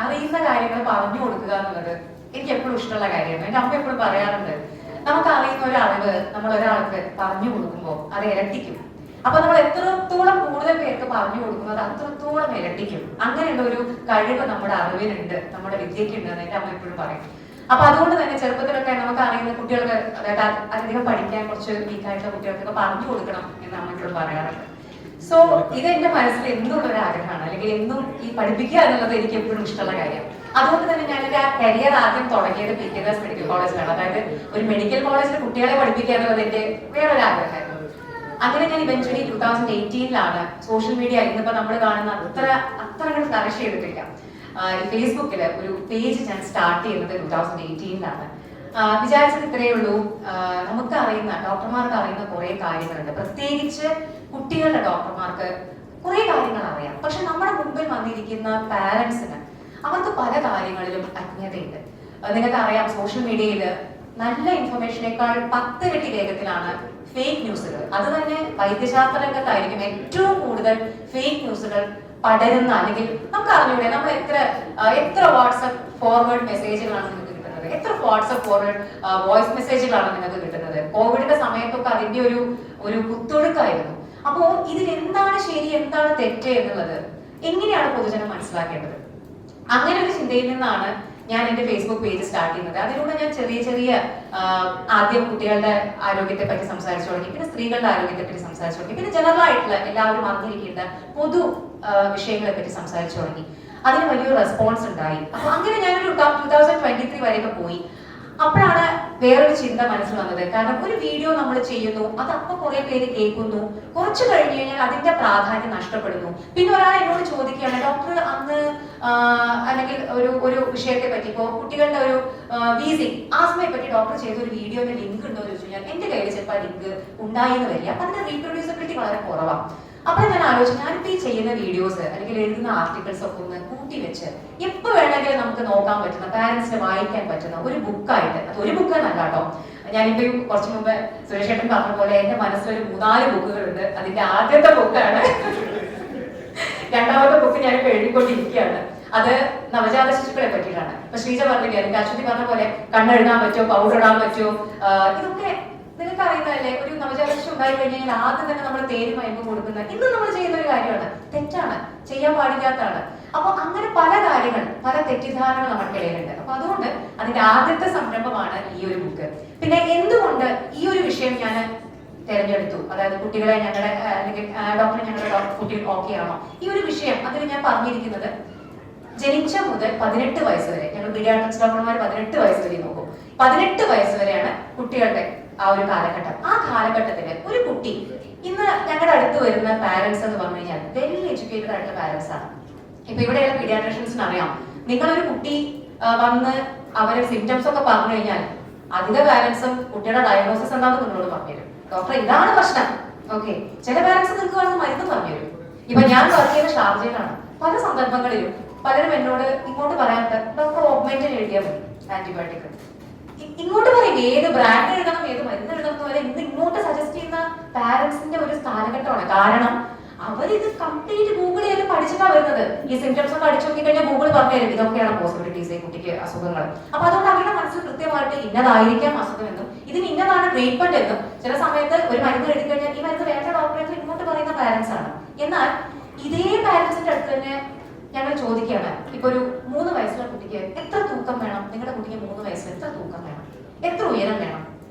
അറിയുന്ന കാര്യങ്ങൾ പറഞ്ഞു കൊടുക്കുക എന്നുള്ളത് എനിക്ക് എപ്പോഴും ഇഷ്ടമുള്ള കാര്യമാണ്. എന്റെ അമ്മ എപ്പോഴും പറയാറുണ്ട്, നമുക്ക് അറിയുന്ന ഒരു അറിവ് നമ്മൾ ഒരാൾക്ക് പറഞ്ഞു കൊടുക്കുമ്പോൾ അത് ഇരട്ടിക്കും. അപ്പൊ നമ്മൾ എത്രത്തോളം കൂടുതൽ പേർക്ക് പറഞ്ഞു കൊടുക്കുന്നത് അത്രത്തോളം ഇരട്ടിക്കും. അങ്ങനെയുള്ള ഒരു കഴിവ് നമ്മുടെ അറിവിനുണ്ട്, നമ്മുടെ വിദ്യക്കുണ്ട് എന്ന് എന്റെ അമ്മ എപ്പോഴും പറയും. അപ്പൊ അതുകൊണ്ട് തന്നെ ചെറുപ്പത്തിലൊക്കെ നമുക്ക് അറിയുന്ന കുട്ടികൾക്ക്, അതായത് അധികം പഠിക്കാൻ കുറച്ച് വീക്കായിട്ടുള്ള കുട്ടികൾക്കൊക്കെ പറഞ്ഞു കൊടുക്കണം എന്ന് അമ്മ എപ്പോഴും പറയാറുണ്ട്. സോ ഇത് എന്റെ മനസ്സിൽ എന്നും ഒരു ആഗ്രഹമാണ്, അല്ലെങ്കിൽ എന്നും ഈ പഠിപ്പിക്കുക എന്നുള്ളത് എനിക്ക് എപ്പോഴും ഇഷ്ടമുള്ള കാര്യം. അതുകൊണ്ട് തന്നെ ഞാനൊരു കരിയർ ആദ്യം തുടങ്ങിയത് PKDAS മെഡിക്കൽ കോളേജിലാണ്. അതായത് ഒരു മെഡിക്കൽ കോളേജിൽ കുട്ടികളെ പഠിപ്പിക്കുക എന്നുള്ളത് എന്റെ വേറൊരു ആഗ്രഹമായിരുന്നു. അങ്ങനെ ഞാൻ ഇവൻച്വലി 2018 സോഷ്യൽ മീഡിയ ഇന്നിപ്പോ നമ്മൾ കാണുന്ന അത്ര ഫ്ലറിഷ് ചെയ്തിട്ടില്ല. ഈ ഫേസ്ബുക്കില് ഒരു പേജ് ഞാൻ സ്റ്റാർട്ട് ചെയ്യുന്നത് 2018 വിചാരിച്ചത് ഇത്രയേ ഉള്ളൂ. നമുക്ക് അറിയുന്ന ഡോക്ടർമാർക്ക് അറിയുന്ന കുറെ കാര്യങ്ങളുണ്ട്, പ്രത്യേകിച്ച് കുട്ടികളുടെ ഡോക്ടർമാർക്ക് കുറെ കാര്യങ്ങൾ അറിയാം. പക്ഷെ നമ്മുടെ മുമ്പിൽ വന്നിരിക്കുന്ന പാരന്റ്സിന് അവർക്ക് പല കാര്യങ്ങളിലും അജ്ഞതയുണ്ട്. നിങ്ങൾക്ക് അറിയാം, സോഷ്യൽ മീഡിയയിൽ നല്ല ഇൻഫർമേഷനേക്കാൾ 10 ഇരട്ടി വേഗത്തിലാണ് ഫേക്ക് ന്യൂസുകൾ. അത് തന്നെ വൈദ്യശാസ്ത്ര രംഗത്തായിരിക്കും ഏറ്റവും കൂടുതൽ ഫേക്ക് ന്യൂസുകൾ പടരുന്ന, അല്ലെങ്കിൽ നമുക്ക് അറിഞ്ഞൂടെ നമ്മൾ എത്ര വാട്സ്ആപ്പ് ഫോർവേഡ് മെസ്സേജുകളാണ് നിങ്ങൾക്ക് കിട്ടുന്നത്, എത്ര വാട്സ്ആപ്പ് ഫോർവേഡ് വോയിസ് മെസ്സേജുകളാണ് നിങ്ങൾക്ക് കിട്ടുന്നത്. കോവിഡിന്റെ സമയത്തൊക്കെ അതിന്റെ ഒരു കുത്തൊഴുക്കായിരുന്നു. അപ്പോ ഇതിൽ എന്താണ് ശരി എന്താണ് തെറ്റ് എന്നുള്ളത് എങ്ങനെയാണ് പൊതുജനം മനസ്സിലാക്കേണ്ടത്? അങ്ങനെ ഒരു ചിന്തയിൽ നിന്നാണ് ഞാൻ എന്റെ ഫേസ്ബുക്ക് പേജ് സ്റ്റാർട്ട് ചെയ്യുന്നത്. അതിലൂടെ ഞാൻ ചെറിയ ആദ്യം കുട്ടികളുടെ ആരോഗ്യത്തെ പറ്റി സംസാരിച്ചു തുടങ്ങി, പിന്നെ സ്ത്രീകളുടെ ആരോഗ്യത്തെ പറ്റി സംസാരിച്ചു തുടങ്ങി, പിന്നെ ജനറൽ ആയിട്ടുള്ള എല്ലാവരും അറിഞ്ഞിരിക്കേണ്ട പൊതു വിഷയങ്ങളെ പറ്റി സംസാരിച്ചു തുടങ്ങി. അതിന് വലിയൊരു റെസ്പോൺസ് ഉണ്ടായി. അപ്പൊ അങ്ങനെ ഞാനൊരു 2023 വരെയൊക്കെ പോയി. അപ്പോഴാണ് വേറൊരു ചിന്ത മനസ്സിൽ വന്നത്. കാരണം ഒരു വീഡിയോ നമ്മൾ ചെയ്യുന്നു, അത് അപ്പൊ കുറെ പേര് കേൾക്കുന്നു, കുറച്ച് കഴിഞ്ഞ് കഴിഞ്ഞാൽ അതിന്റെ പ്രാധാന്യം നഷ്ടപ്പെടുന്നു. പിന്നെ ഒരാൾ എന്നോട് ചോദിക്കുകയാണ്, ഡോക്ടർ അന്ന് അല്ലെങ്കിൽ ഒരു വിഷയത്തെ പറ്റി, ഇപ്പോ കുട്ടികളുടെ ഒരു വീസിംഗ് ആസ്മയെ പറ്റി ഡോക്ടർ ചെയ്ത ഒരു വീഡിയോന്റെ ലിങ്ക് ഉണ്ടോ എന്ന് ചോദിച്ചു കഴിഞ്ഞാൽ എന്റെ കയ്യിൽ ചിലപ്പോൾ ലിങ്ക് ഉണ്ടായെന്ന് വരില്ല. അപ്പൊ അതിന്റെ റീപ്രൊഡ്യൂസബിലിറ്റി വളരെ കുറവാണ്. അപ്പൊ ഞാൻ ആലോചിച്ചു, ഞാനിപ്പോ ഈ ചെയ്യുന്ന വീഡിയോസ് അല്ലെങ്കിൽ എഴുതുന്ന ആർട്ടിക്കിൾസ് ഒക്കെ ഒന്ന് കൂട്ടി വെച്ച് എപ്പോ വേണമെങ്കിലും നമുക്ക് നോക്കാൻ പറ്റുന്ന, പാരന്റ്സിന് വായിക്കാൻ പറ്റുന്ന ഒരു ബുക്കായിട്ട്, അത് ഒരു ബുക്ക് നല്ല കേട്ടോ. ഞാനിപ്പോ കുറച്ചു മുമ്പ് സുരേഷ് ഏട്ടൻ പറഞ്ഞ പോലെ എന്റെ മനസ്സിലൊരു 3-4 ബുക്കുകളുണ്ട്. അതിന്റെ ആദ്യത്തെ ബുക്കാണ്, രണ്ടാമത്തെ ബുക്ക് ഞാനിപ്പോ എഴുതിക്കൊണ്ടിരിക്കുകയാണ്. അത് നവജാത ശിശുക്കളെ പറ്റിയിട്ടാണ്. ഇപ്പൊ ശ്രീജ പറഞ്ഞില്ലേ, എനിക്ക് അശ്വതി പറഞ്ഞ പോലെ കണ്ണെഴുതാൻ പറ്റുമോ, പൗഡർ ഇടാൻ പറ്റുമോ, ഇതൊക്കെ നിങ്ങൾക്ക് അറിയുന്നതല്ലേ. ഒരു നവജാത ശിശു ഉണ്ടായി കഴിഞ്ഞാൽ ആദ്യം തന്നെ നമ്മൾ തേര് മയമ്പ് കൊടുക്കുന്ന ഇന്ന് നമ്മൾ ചെയ്യുന്ന ഒരു കാര്യമാണ്, തെറ്റാണ്, ചെയ്യാൻ പാടില്ലാത്തതാണ്. അപ്പൊ അങ്ങനെ പല കാര്യങ്ങൾ, പല തെറ്റിദ്ധാരണകൾ നമുക്കിടയിലുണ്ട്. അപ്പൊ അതുകൊണ്ട് അതിന്റെ ആദ്യത്തെ സംരംഭമാണ് ഈ ഒരു ബുക്ക്. പിന്നെ എന്തുകൊണ്ട് ഈ ഒരു വിഷയം ഞാൻ തെരഞ്ഞെടുത്തു, അതായത് കുട്ടികളെ ഞങ്ങളുടെ അല്ലെങ്കിൽ ഡോക്ടറെ ഞങ്ങളുടെ കുട്ടി ഓക്കെ ആണോ, ഈ ഒരു വിഷയം അതിൽ ഞാൻ പറഞ്ഞിരിക്കുന്നത് ജനിച്ച മുതൽ 18 വയസ്സ് വരെ, ഞങ്ങൾ പീഡിയാട്രിക്സ് ഡോക്ടർമാർ 18 വയസ്സ് വരെ നോക്കും. 18 വയസ്സ് വരെയാണ് കുട്ടികളുടെ ആ ഒരു കാലഘട്ടം. ആ കാലഘട്ടത്തില് ഒരു കുട്ടി, ഇന്ന് ഞങ്ങളുടെ അടുത്ത് വരുന്ന പാരന്റ്സ് എന്ന് പറഞ്ഞു കഴിഞ്ഞാൽ വെൽ എഡ്യൂക്കേറ്റഡ് ആയിട്ടുള്ള പാരന്റ്സ് ആണ്. ഇപ്പൊ ഇവിടെയുള്ള പീഡിയാട്രിഷ്യൻസിന് അറിയാം, നിങ്ങളൊരു കുട്ടി വന്ന് അവരെ സിംറ്റംസ് ഒക്കെ പറഞ്ഞു കഴിഞ്ഞാൽ അധിക പാരന്റ്സും കുട്ടിയുടെ ഡയഗ്നോസിസ് എന്താണെന്ന് നിങ്ങളോട് പറഞ്ഞുതരും. ഡോക്ടർ ഇതാണ് പ്രശ്നം, ഓക്കെ. ചില പാരന്റ്സ് നിങ്ങൾക്ക് വേണമെന്ന് മരുന്ന് പറഞ്ഞുതരും. ഇപ്പൊ ഞാൻ വർക്ക് ചെയ്യുന്ന ഷാർജയിലാണ്. പല സന്ദർഭങ്ങളിലും പലരും എന്നോട് ഇങ്ങോട്ട് പറയാത്ത, ഡോക്ടർ ഓഗ്മെന്റൻ എഴുതിയാൽ മതി, ആന്റിബയോട്ടിക് ഇങ്ങോട്ട് പറയും, ഏത് ബ്രാൻഡ് എഴുതണം, ഏത് മരുന്ന് എഴുതണം വരെ ഇന്ന് ഇങ്ങോട്ട് സജസ്റ്റ് ചെയ്യുന്ന പാരന്റ്സിന്റെ ഒരു കാലഘട്ടമാണ്. കാരണം അവരിത് കംപ്ലീറ്റ് ഗൂഗിൾ ചെയ്ത് പഠിച്ചിട്ടാണ് വരുന്നത്. ഈ സിംറ്റംസ് ഒക്കെ അടിച്ചു നോക്കി കഴിഞ്ഞാൽ ഗൂഗിൾ പറഞ്ഞു തരും ഇതൊക്കെയാണ് പോസിബിലിറ്റീസ്, കുട്ടിക്ക് അസുഖങ്ങൾ. അപ്പൊ അതുകൊണ്ട് അവരുടെ മനസ്സിൽ കൃത്യമായിട്ട് ഇന്നതായിരിക്കാം അസുഖം എന്നും ഇതിന് ഇന്നതാണ് ട്രീറ്റ്മെന്റ് എന്നും ചില സമയത്ത് ഒരു മരുന്ന് എഴുതി കഴിഞ്ഞാൽ ഈ മരുന്ന് വേണ്ട ഡോക്ടറെ ഇങ്ങോട്ട് പറയുന്ന പാരന്റ്സ് ആണ്. എന്നാൽ ഇതേ പാരന്റ്സിന്റെ അടുത്ത് തന്നെ ഞങ്ങൾ ചോദിക്കുകയാണ്, ഇപ്പൊ ഒരു 3 വയസ്സുള്ള കുട്ടിക്ക് എത്ര തൂക്കം വേണം, നിങ്ങളുടെ കുട്ടിക്ക് 3 വയസ്സിൽ എത്ര തൂക്കം വേണം, എത്ര ഉയരം വേണം,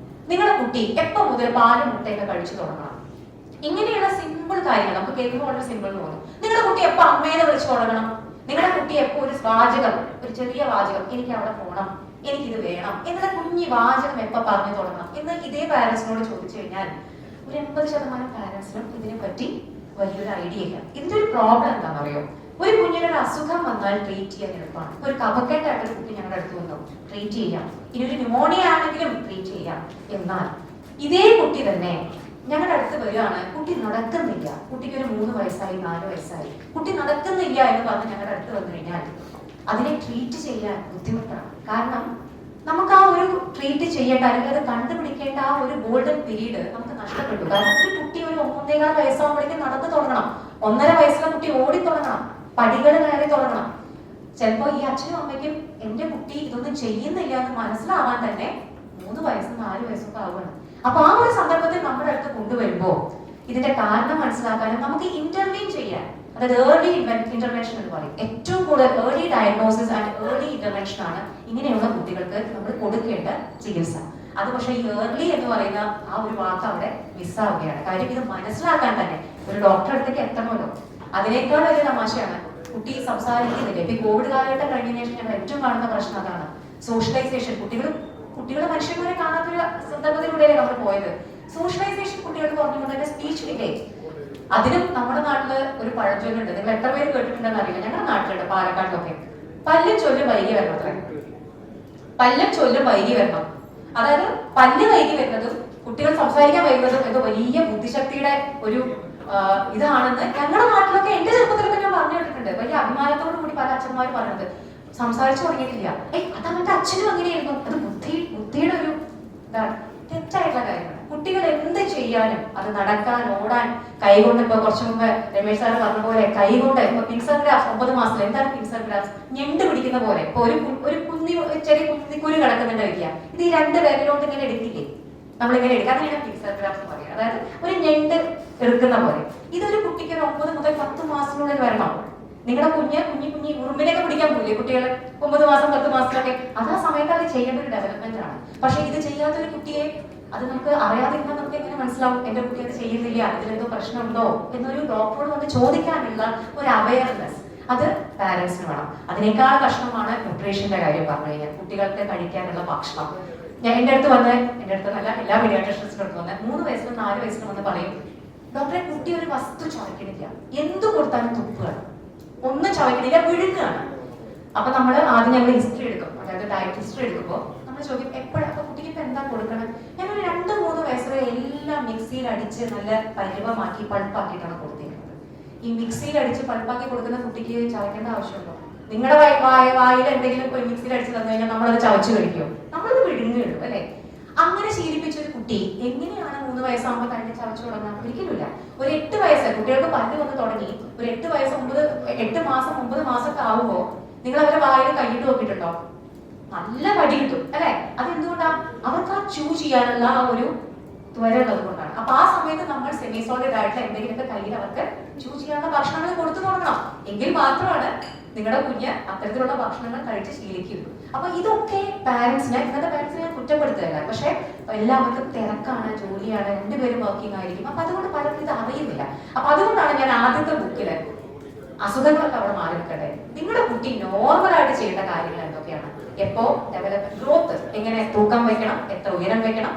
നിങ്ങളുടെ കുട്ടി എപ്പോ മുതൽ പാലും മുട്ടയൊക്കെ കഴിച്ചു തുടങ്ങണം, ഇങ്ങനെയുള്ള സിമ്പിൾ കാര്യങ്ങൾ നമുക്ക് കേൾക്കുമ്പോൾ വളരെ സിമ്പിൾ തോന്നും. നിങ്ങളുടെ കുട്ടി എപ്പോ അമ്മേനെ വിളിച്ചു തുടങ്ങണം, നിങ്ങളുടെ കുട്ടി എപ്പോ ഒരു വാചകം, ഒരു ചെറിയ വാചകം, എനിക്ക് അവിടെ പോകണം, എനിക്കിത് വേണം എന്നുള്ള കുഞ്ഞി വാചകം എപ്പോ പറഞ്ഞു തുടങ്ങണം എന്ന് ഇതേ പാരന്റ്സിനോട് ചോദിച്ചു കഴിഞ്ഞാൽ ഒരു 80% പാരന്റ്സിനും ഇതിനെ പറ്റി വലിയൊരു ഐഡിയ ഇല്ല. ഇതിന്റെ ഒരു പ്രോബ്ലം എന്താണെന്നറിയോ, ഒരു കുഞ്ഞിനൊരു അസുഖം വന്നാൽ ട്രീറ്റ് ചെയ്യാൻ എളുപ്പമാണ്. ഒരു കഫക്കെട്ടായിട്ടൊരു കുട്ടി ഞങ്ങളുടെ അടുത്ത് വന്നു, ട്രീറ്റ് ചെയ്യാം. ഇനി ഒരു ന്യൂമോണിയ ആണെങ്കിലും ട്രീറ്റ് ചെയ്യാം. എന്നാൽ ഇതേ കുട്ടി തന്നെ ഞങ്ങളുടെ അടുത്ത് വരികയാണ്, കുട്ടി നടക്കുന്നില്ല, കുട്ടിക്ക് ഒരു 3 വയസ്സായി 4 വയസ്സായി, കുട്ടി നടക്കുന്നില്ല എന്ന് പറഞ്ഞ് ഞങ്ങളുടെ അടുത്ത് വന്നു കഴിഞ്ഞാൽ അതിനെ ട്രീറ്റ് ചെയ്യാൻ ബുദ്ധിമുട്ടാണ്. കാരണം നമുക്ക് ആ ഒരു ട്രീറ്റ് ചെയ്യേണ്ട അല്ലെങ്കിൽ അത് കണ്ടുപിടിക്കേണ്ട ആ ഒരു ഗോൾഡൻ പീരീഡ് നമുക്ക് നഷ്ടപ്പെട്ടു. കാരണം ഒരു കുട്ടി ഒരു 1.25 വയസ്സാകുമ്പോഴേക്കും നടന്നു തുടങ്ങണം, 1.5 വയസ്സുള്ള കുട്ടി ഓടി തുടങ്ങണം, പടികൾ കയറി തുടങ്ങണം. ചിലപ്പോ ഈ അച്ഛനും അമ്മയ്ക്കും എന്റെ കുട്ടി ഇതൊന്നും ചെയ്യുന്നില്ല എന്ന് മനസ്സിലാവാൻ തന്നെ 3 വയസ്സും 4 വയസ്സൊക്കെ ആവുകയാണ്. അപ്പൊ ആ ഒരു സന്ദർഭത്തിൽ നമ്മുടെ അടുത്ത് കൊണ്ടുവരുമ്പോ ഇതിന്റെ കാരണം മനസ്സിലാക്കാനും നമുക്ക് ഇന്റർവീൻ ചെയ്യാൻ, അതായത് ഏർലി ഇന്റർവെൻഷൻ എന്ന് പറയും. ഏറ്റവും കൂടുതൽ early diagnosis and early intervention ആണ് ഇങ്ങനെയുള്ള കുട്ടികൾക്ക് നമ്മൾ കൊടുക്കേണ്ട ചികിത്സ. അത് പക്ഷേ ഈ ഏർലി എന്ന് പറയുന്ന ആ ഒരു വാക്ക് അവിടെ മിസ്സാവുകയാണ്. കാര്യം ഇത് മനസ്സിലാക്കാൻ തന്നെ ഒരു ഡോക്ടറെ അടുത്തേക്ക് എത്തണമല്ലോ. അതിനേക്കാൾ വലിയ തമാശയാണ് കുട്ടി സംസാരിക്കുന്നില്ല. ഇപ്പൊ ഈ കോവിഡ് കാലഘട്ടം കഴിഞ്ഞതിന് ശേഷം ഞങ്ങൾ ഏറ്റവും കാണുന്ന പ്രശ്നം അതാണ്. സോഷ്യലൈസേഷൻ, കുട്ടികൾ മനുഷ്യന്മാരെ കാണാത്തൊരു സന്ദർഭത്തിലൂടെയല്ലേ നമ്മൾ പോയത്. സോഷ്യലൈസേഷൻ കുട്ടികൾക്ക് പറഞ്ഞുകൊണ്ട് തന്നെ സ്പീച്ച് ഡിലേ. അതിനും നമ്മുടെ നാട്ടില് ഒരു പഴഞ്ചൊല്ലുണ്ട്, നിങ്ങൾ എത്ര പേര് കേട്ടിട്ടുണ്ടെന്ന് അറിയില്ല, ഞങ്ങളുടെ നാട്ടിലുണ്ട് പാലക്കാട്ടിലൊക്കെ, പല്ലും ചൊല്ലും വൈകി വരണം അത്ര. പല്ലും ചൊല്ലും വൈകി വരണം, അതായത് പല്ല് വൈകി വരുന്നതും കുട്ടികൾ സംസാരിക്കാൻ വൈകുന്നതും എന്തോ വലിയ ബുദ്ധിശക്തിയുടെ ഒരു ഇതാണെന്ന് ഞങ്ങളുടെ നാട്ടിലൊക്കെ എന്റെ ചെറുപ്പത്തിലൊക്കെ ഞാൻ പറഞ്ഞു കേട്ടിട്ടുണ്ട്. വലിയ അഭിമാനത്തോടു കൂടി പല അച്ഛന്മാർ പറഞ്ഞത് സംസാരിച്ചു തുടങ്ങിയിട്ടില്ല, അത് അവന്റെ അച്ഛനും അങ്ങനെയായിരുന്നു, അത് ബുദ്ധിയുടെ ഒരു ഇതാണ്. തെറ്റായിട്ടുള്ള കാര്യമാണ്. കുട്ടികൾ എന്ത് ചെയ്യാനും അത് നടക്കാൻ, ഓടാൻ, കൈകൊണ്ട്, ഇപ്പൊ കുറച്ചു മുമ്പ് രമേശ് സാറ് പറഞ്ഞ പോലെ കൈകൊണ്ട് ഇപ്പൊ പിൻസർ ഗ്രാഫ് 9 മാസത്തിൽ എന്താണ് പിൻസർ ഗ്രാഫ്? ഞണ്ട് പിടിക്കുന്ന പോലെ. ഇപ്പൊ ഒരു ചെറിയ കുന്നിക്കുരു കിടക്കുന്നുണ്ട് വയ്ക്കുക, ഇത് ഈ 2 വിരലുകൊണ്ട് ഇങ്ങനെ എടുക്കില്ലേ, നമ്മളിങ്ങനെ എടുക്കുക, അതിനാണ് പിൻസർ ഗ്രാഫ് എന്ന് പറയുക. അതായത് ഒരു ഞണ്ട് എടുക്കുന്ന പോലെ. ഇതൊരു കുട്ടിക്ക് ഒരു 9 മുതൽ 10 മാസത്തിനുള്ളിൽ വരണം. നിങ്ങളുടെ കുഞ്ഞി ഉറുമ്പിനൊക്കെ പിടിക്കാൻ പോയില്ലേ കുട്ടികൾ 9 മാസം 10 മാസത്തിലൊക്കെ? അത് ആ സമയത്ത് അത് ചെയ്യേണ്ട ഒരു ഡെവലപ്മെന്റ് ആണ്. പക്ഷെ ഇത് ചെയ്യാത്തൊരു കുട്ടിയെ അത് നമുക്ക് അറിയാതിരുന്നാൽ നമുക്ക് എങ്ങനെ മനസ്സിലാവും എന്റെ കുട്ടി അത് ചെയ്യുന്നില്ല, ഇതിലെന്തോ പ്രശ്നമുണ്ടോ എന്നൊരു ഡോക്ടറോട് വന്ന് ചോദിക്കാനുള്ള ഒരു അവയർനെസ് അത് പാരന്റ്സിന് വേണം. അതിനേക്കാൾ കഷ്ടമാണ് ന്യൂട്രീഷന്റെ കാര്യം പറഞ്ഞു കഴിഞ്ഞാൽ, കുട്ടികൾക്ക് കഴിക്കാനുള്ള ഭക്ഷണം. ഞാൻ എന്റെ അടുത്ത് നല്ല എല്ലാ പീഡിയാട്രിഷ്യൻസിന്റെ അടുത്ത് വന്ന് 3 വയസ്സിലും 4 വയസ്സിലും വന്ന് പറയും, ഡോക്ടറെ കുട്ടി ഒരു വസ്തു ചവയ്ക്കണില്ല, എന്തു കൊടുത്താലും തുപ്പുകയാണ്, ഒന്നും ചവയ്ക്കണില്ല, വിഴുങ്ങുകയാണ്. അപ്പൊ നമ്മൾ ആദ്യം ഞങ്ങൾ ഹിസ്റ്ററി എടുക്കും, അതായത് ഡയറ്റ് ഹിസ്റ്ററി എടുക്കുമ്പോൾ നമ്മൾ ചോദിക്കും എപ്പോഴാ അപ്പൊ കുട്ടിക്ക് ഇപ്പൊ എന്താ കൊടുക്കണം? ഞാനൊരു 2-3 വയസ്സിൽ എല്ലാം മിക്സിയിൽ അടിച്ച് നല്ല പരുവമാക്കി പൾപ്പാക്കിയിട്ടാണ് കൊടുത്തിരിക്കുന്നത്. ഈ മിക്സിയിൽ അടിച്ച് പൾപ്പാക്കി കൊടുക്കുന്ന കുട്ടിക്ക് ചവയ്ക്കേണ്ട ആവശ്യമുണ്ടോ? നിങ്ങളുടെ വായിൽ എന്തെങ്കിലും മിക്സിയിൽ അടിച്ച് തന്നു കഴിഞ്ഞാൽ നമ്മളത് ചവച്ച് കഴിക്കും, നമ്മളത് വിഴുങ്ങിയിടും അല്ലെ? അങ്ങനെ ശീലിപ്പിച്ച ഒരു കുട്ടി എങ്ങനെയാണ് 3 വയസ്സാകുമ്പോൾ തന്നെ ചവച്ചു തുടങ്ങാൻ? ഒരിക്കലുമില്ല. ഒരു 8 വയസ്സ് കുട്ടികൾക്ക് പല്ല് വന്ന് തുടങ്ങി, ഒരു 8 വയസ്സ് 8 മാസം 9 മാസമൊക്കെ ആവുമ്പോ നിങ്ങൾ അവരെ വായിൽ കൈയിട്ട് നോക്കിയിട്ടുണ്ടോ? നല്ല കടി കിട്ടും അല്ലെ? അതെന്തുകൊണ്ടാ? അവർക്ക് ആ ചൂ ചെയ്യാനുള്ള ആ ഒരു ത്വര ഉള്ളത് കൊണ്ടാണ്. അപ്പൊ ആ സമയത്ത് നമ്മൾ സെമി സോളിഡ് ആയിട്ടുള്ള എന്തെങ്കിലുമൊക്കെ കയ്യിൽ അവർക്ക് ചൂ ചെയ്യാനുള്ള ഭക്ഷണങ്ങൾ കൊടുത്തു തുടങ്ങണം. എങ്കിൽ മാത്രമാണ് നിങ്ങളുടെ കുഞ്ഞ് അത്തരത്തിലുള്ള ഭക്ഷണങ്ങൾ കഴിച്ച് ശീലിക്കുന്നു. അപ്പൊ ഇതൊക്കെ പാരന്റ്സിനെ, ഇന്നത്തെ പാരന്റ്സിനെ ഞാൻ കുറ്റപ്പെടുത്തുകയല്ല, പക്ഷെ എല്ലാവർക്കും തിരക്കാണ്, ജോലിയാണ്, 2 പേരും വർക്കിംഗ് ആയിരിക്കും. അപ്പൊ അതുകൊണ്ട് പലർക്കും ഇത് അറിയുന്നില്ല. അപ്പൊ അതുകൊണ്ടാണ് ഞാൻ ആദ്യത്തെ ബുക്കില് അസുഖങ്ങളൊക്കെ അവിടെ മാറി നിൽക്കട്ടെ, നിങ്ങളുടെ കുട്ടി നോർമലായിട്ട് ചെയ്യേണ്ട കാര്യങ്ങൾ എന്തൊക്കെയാണ്, എപ്പോ ഡെവലപ്മെന്റ്, ഗ്രോത്ത്, എങ്ങനെ തൂക്കം വെക്കണം, എത്ര ഉയരം വെക്കണം,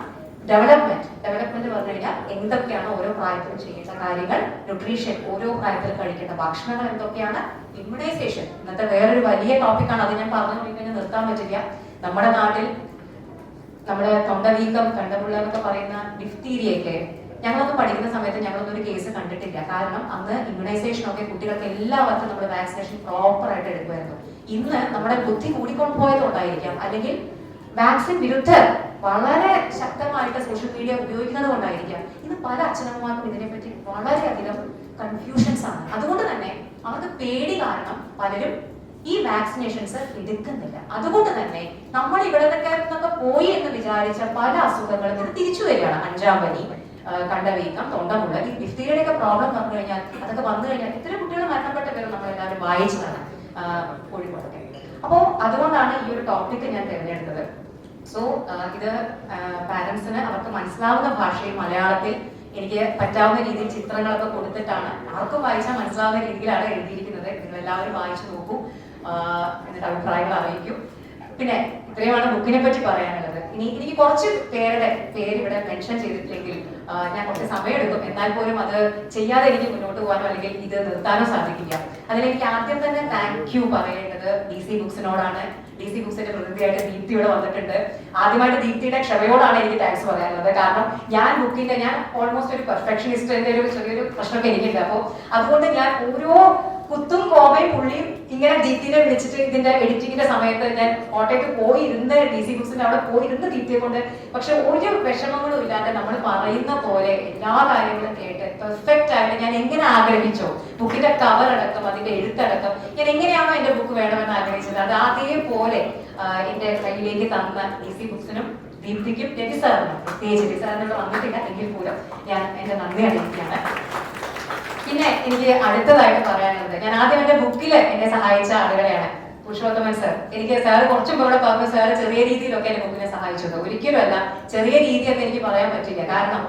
ഡെവലപ്മെന്റ് പറഞ്ഞു കഴിഞ്ഞാൽ എന്തൊക്കെയാണ് ഓരോ പ്രായത്തിലും ചെയ്യേണ്ട കാര്യങ്ങൾ, ന്യൂട്രീഷൻ, ഓരോ പ്രായത്തിലും കഴിക്കേണ്ട ഭക്ഷണങ്ങൾ എന്തൊക്കെയാണ്, ഇമ്മ്യൂണൈസേഷൻ ഇന്നത്തെ വേറൊരു വലിയ ടോപ്പിക്കാണ്. അത് ഞാൻ പറഞ്ഞു കഴിഞ്ഞാൽ നിർത്താൻ പറ്റില്ല. നമ്മുടെ നാട്ടിൽ നമ്മുടെ തൊണ്ടവീക്കം, കണ്ടമുള്ള എന്നൊക്കെ പറയുന്ന ഡിഫ്തീരിയൊക്കെ ഞങ്ങളൊന്നും പഠിക്കുന്ന സമയത്ത് ഞങ്ങളൊന്നും ഒരു കേസ് കണ്ടിട്ടില്ല. കാരണം അന്ന് ഇമ്മ്യൂണൈസേഷൻ ഒക്കെ കുട്ടികൾക്ക് എല്ലാവർക്കും നമ്മൾ വാക്സിനേഷൻ പ്രോപ്പർ ആയിട്ട് എടുക്കുമായിരുന്നു. ഇന്ന് നമ്മുടെ ബുദ്ധി കൂടിക്കൊണ്ടുപോയതുകൊണ്ടായിരിക്കാം, അല്ലെങ്കിൽ വാക്സിൻ വിരുദ്ധർ വളരെ ശക്തമായിട്ട് സോഷ്യൽ മീഡിയ ഉപയോഗിക്കുന്നത് കൊണ്ടായിരിക്കാം ഇന്ന് പല അച്ഛനമ്മമാർക്കും ഇതിനെപ്പറ്റി വളരെയധികം കൺഫ്യൂഷൻസ് ആണ്. അതുകൊണ്ട് തന്നെ അവർക്ക് പേടി കാരണം പലരും ഈ വാക്സിനേഷൻസ് എടുക്കുന്നില്ല. അതുകൊണ്ട് തന്നെ നമ്മൾ ഇവിടെ നിന്നൊക്കെ പോയി എന്ന് വിചാരിച്ച പല അസുഖങ്ങളും ഇത് തിരിച്ചു വരികയാണ്. 5-ാം പനി, കണ്ടവീക്കം, തൊണ്ടമുള്ള, ഈ ഡിഫ്തീരിയയുടെ ഒക്കെ പ്രോബ്ലം വന്നു കഴിഞ്ഞാൽ, അതൊക്കെ വന്നു കഴിഞ്ഞാൽ ഇത്ര കുട്ടികൾ മരണപ്പെട്ട പേര് നമ്മൾ എല്ലാവരും വായിച്ചതാണ് കോഴിക്കോടൊക്കെ. അപ്പോ അതുകൊണ്ടാണ് ഈ ഒരു ടോപ്പിക് ഞാൻ തിരഞ്ഞെടുത്തത്. സോ ഇത് പാരന്റ്സിന് അവർക്ക് മനസ്സിലാവുന്ന ഭാഷയിൽ മലയാളത്തിൽ എനിക്ക് പറ്റാവുന്ന രീതിയിൽ ചിത്രങ്ങളൊക്കെ കൊടുത്തിട്ടാണ്, ആർക്കും വായിച്ചാൽ മനസ്സിലാവുന്ന രീതിയിലാണ് എഴുതിയിരിക്കുന്നത്. നിങ്ങൾ എല്ലാവരും വായിച്ചു നോക്കൂ, എന്നിട്ട് അഭിപ്രായങ്ങൾ അറിയിക്കൂ. പിന്നെ ഇത്രയുമാണ് ബുക്കിനെ പറ്റി പറയാനുള്ളത്. ഇനി എനിക്ക് കുറച്ച് പേരുടെ പേര് ഇവിടെ മെൻഷൻ ചെയ്തിട്ടില്ലെങ്കിൽ ഞാൻ കുറച്ച് സമയം എടുക്കും. എന്നാൽ പോലും അത് ചെയ്യാതെ എനിക്ക് മുന്നോട്ട് പോകാനോ അല്ലെങ്കിൽ ഇത് നിർത്താനോ സാധിക്കില്ല. അതിലെനിക്ക് ആദ്യം തന്നെ താങ്ക് യു പറയേണ്ടത് DC ബുക്സിനോടാണ്. DC ബുക്സിന്റെ പ്രതിനിധിയായിട്ട് ദീപ്തിയോടെ വന്നിട്ടുണ്ട്. ആദ്യമായിട്ട് ദീപ്തിയുടെ ക്ഷമയോടാണ് എനിക്ക് താങ്ക്സ് പറയാനുള്ളത്. കാരണം ഞാൻ ഓൾമോസ്റ്റ് ഒരു പെർഫെക്ഷനിസ്റ്റിന്റെ ഒരു ചെറിയൊരു പ്രശ്നമൊക്കെ എനിക്കുണ്ട്. അപ്പോൾ അതുകൊണ്ട് ഞാൻ ഓരോ കുത്തും കോമയും പുള്ളിയും ഇങ്ങനെ ദീപ്തിനെ വിളിച്ചിട്ട് ഇതിന്റെ എഡിറ്റിങ്ങിന്റെ സമയത്ത് ഞാൻ കോട്ടയത്ത് പോയി ഇരുന്ന് DC ബുക്സിന്റെ അവിടെ പോയി ഇരുന്ന് ദീപ്തിയെ കൊണ്ട്, പക്ഷെ ഒരു വിഷമങ്ങളും ഇല്ലാതെ നമ്മൾ പറയുന്ന പോലെ എല്ലാ കാര്യങ്ങളും കേട്ട് പെർഫെക്റ്റ് ആയിട്ട് ഞാൻ എങ്ങനെ ആഗ്രഹിച്ചോ, ബുക്കിന്റെ കവർ അടക്കം അതിന്റെ എഴുത്തടക്കം ഞാൻ എങ്ങനെയാണോ എന്റെ ബുക്ക് വേണമെന്ന് ആഗ്രഹിച്ചത് അത് അതേപോലെ എന്റെ കയ്യിലേക്ക് തന്ന DC ബുക്സിനും ദീപ്തിക്കും രവി സാറിനും, പ്രത്യേകിച്ച് രവി സാറിനോട് വന്നിട്ടില്ല എങ്കിൽ പോലും ഞാൻ എന്റെ നന്ദി അറിയിക്കുകയാണ്. പിന്നെ എനിക്ക് അടുത്തതായിട്ട് പറയാനുള്ളത്, ഞാൻ ആദ്യം എന്റെ ബുക്കില് എന്നെ സഹായിച്ച ആളുകളെയാണ്. പുരുഷോത്തമൻ സർ, എനിക്ക് സാർ കുറച്ചും കൂടെ പറഞ്ഞു, സാർ ചെറിയ രീതിയിലൊക്കെ എന്റെ ബുക്കിനെ സഹായിച്ചത്. ഒരിക്കലും അല്ല ചെറിയ രീതിയെന്ന് എനിക്ക് പറയാൻ പറ്റില്ല. കാരണം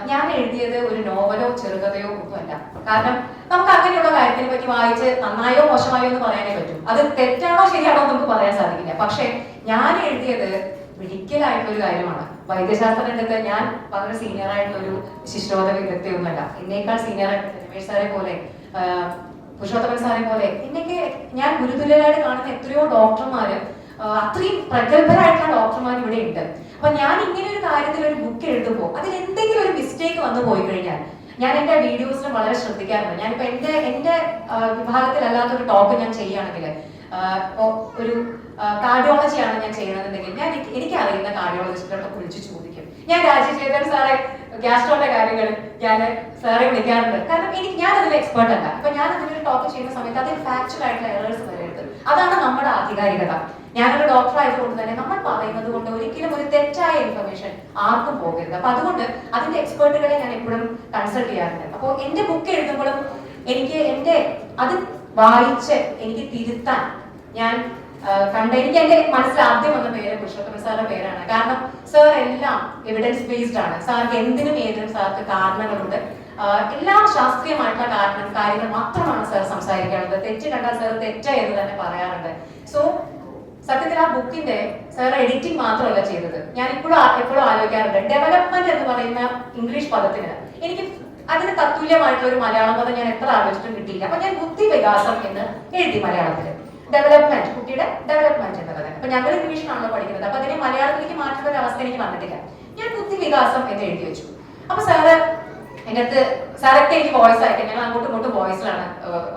ഞാൻ എഴുതിയത് ഒരു നോവലോ ചെറുകഥയോ ഒന്നുമല്ല. കാരണം നമുക്ക് അങ്ങനെയുള്ള കാര്യത്തിനെ പറ്റി വായിച്ച് നന്നായോ മോശമായോ എന്ന് പറയാനേ പറ്റൂ. അത് തെറ്റാണോ ശരിയാണോ നമുക്ക് പറയാൻ സാധിക്കില്ല. പക്ഷെ ഞാൻ എഴുതിയത് മെഡിക്കലായിട്ടുള്ള ഒരു കാര്യമാണ്. വൈദ്യശാസ്ത്ര രംഗത്ത് ഞാൻ വളരെ സീനിയർ ആയിട്ടുള്ള ഒരു ശിശുരോധ വിദഗ്ധയൊന്നുമല്ല. എന്നേക്കാൾ സീനിയർ ആയിട്ടുള്ള രമേശ് സാറെ പോലെ, പുരുഷോത്തമൻ സാറെ പോലെ എന്നൊക്കെ ഞാൻ ഗുരുതുല്യരായിട്ട് കാണുന്ന എത്രയോ ഡോക്ടർമാര്, അത്രയും പ്രഗത്ഭരായിട്ടുള്ള ഡോക്ടർമാർ ഇവിടെ ഉണ്ട്. അപ്പൊ ഞാൻ ഇങ്ങനെ ഒരു കാര്യത്തിൽ ഒരു ബുക്ക് എഴുതുമ്പോൾ അതിൽ എന്തെങ്കിലും ഒരു മിസ്റ്റേക്ക് വന്നു പോയി കഴിഞ്ഞാൽ ഞാൻ എന്റെ വീഡിയോസിൽ വളരെ ശ്രദ്ധിക്കാറുണ്ട്. ഞാനിപ്പോ എന്റെ വിഭാഗത്തിലല്ലാത്ത ഒരു ടോക്ക് ഞാൻ ചെയ്യുകയാണെങ്കിൽ, ഒരു കാർഡിയോളജിയാണ് ഞാൻ ചെയ്യുന്നതെങ്കിൽ ഞാൻ എനിക്കറിയുന്ന കാർഡിയോളജിസ്റ്റുകളെ വിളിച്ച് ചോദിക്കും. ഞാൻ രാജശേഖരൻ സാറെ ഗ്യാസ്ട്രോന്റെ കാര്യങ്ങൾ ഞാൻ സാറെ വിളിക്കാറുണ്ട്. കാരണം ഞാൻ അതിൽ എക്സ്പേർട്ട് അല്ല. അപ്പൊ ഞാൻ അതിലൊരു ടോക്ക് ചെയ്യുന്ന സമയത്ത് അതിൽ ഫാക്ച്വൽ ആയിട്ടുള്ള എറേഴ്സ് വരരുത്. അതാണ് നമ്മുടെ ആധികാരികത. ഞാനൊരു ഡോക്ടർ ആയതുകൊണ്ട് തന്നെ നമ്മൾ പറയുന്നത് കൊണ്ട് ഒരിക്കലും ഒരു തെറ്റായ ഇൻഫർമേഷൻ ആർക്കും പോകരുത്. അപ്പൊ അതുകൊണ്ട് അതിന്റെ എക്സ്പേർട്ടുകളെ ഞാൻ എപ്പോഴും കൺസൾട്ട് ചെയ്യാറുണ്ട്. അപ്പോൾ എന്റെ ബുക്ക് എഴുതുമ്പോഴും എനിക്ക് അത് വായിച്ച് എനിക്ക് തിരുത്താൻ ഞാൻ എനിക്ക് എന്റെ മനസ്സിൽ ആദ്യം വന്ന പേര് പുരുഷോത്തമൻ സാറിന്റെ പേരാണ്. കാരണം സാർ എല്ലാം എവിഡൻസ് ബേസ്ഡ് ആണ്. സാർക്ക് എന്തിനും ഏതിനും സാർക്ക് കാരണങ്ങളുണ്ട്. എല്ലാം ശാസ്ത്രീയമായിട്ടുള്ള കാര്യങ്ങൾ മാത്രമാണ് സാർ സംസാരിക്കാറുള്ളത്. തെറ്റ് കണ്ടാൽ സാർ തെറ്റ എന്ന് തന്നെ പറയാറുണ്ട്. സോ സത്യത്തിൽ ആ ബുക്കിന്റെ സാർ എഡിറ്റിംഗ് മാത്രമല്ല ചെയ്തത്. ഞാൻ എപ്പോഴും ആലോചിക്കാറുണ്ട്, ഡെവലപ്മെന്റ് എന്ന് പറയുന്ന ഇംഗ്ലീഷ് പദത്തിന് എനിക്ക് അതിന് തത്തുല്യമായിട്ടുള്ള ഒരു മലയാളം പദം ഞാൻ എത്ര ആലോചിച്ചിട്ടും കിട്ടിയില്ല. അപ്പൊ ഞാൻ ബുദ്ധി വികാസം എന്ന് എഴുതി മലയാളത്തില്. ഡെവലപ്മെന്റ്, കുട്ടിയുടെ ഡെവലപ്മെന്റ് എന്നുള്ളത്. അപ്പൊ ഞങ്ങൾ ഇംഗ്ലീഷിലാണല്ലോ പഠിക്കുന്നത്. അപ്പൊ അതിനെ മലയാളത്തിലേക്ക് മാറ്റുന്ന ഒരു അവസ്ഥ എനിക്ക് വന്നിട്ടില്ല. ഞാൻ ബുദ്ധി വികാസം എന്ന് എഴുതി വെച്ചു. അപ്പൊ സാറ് എന്റെ അടുത്ത് സാറൊക്കെ എനിക്ക് വോയിസ് അയക്കാം. ഞങ്ങൾ അങ്ങോട്ടും ഇങ്ങോട്ടും വോയിസിലാണ്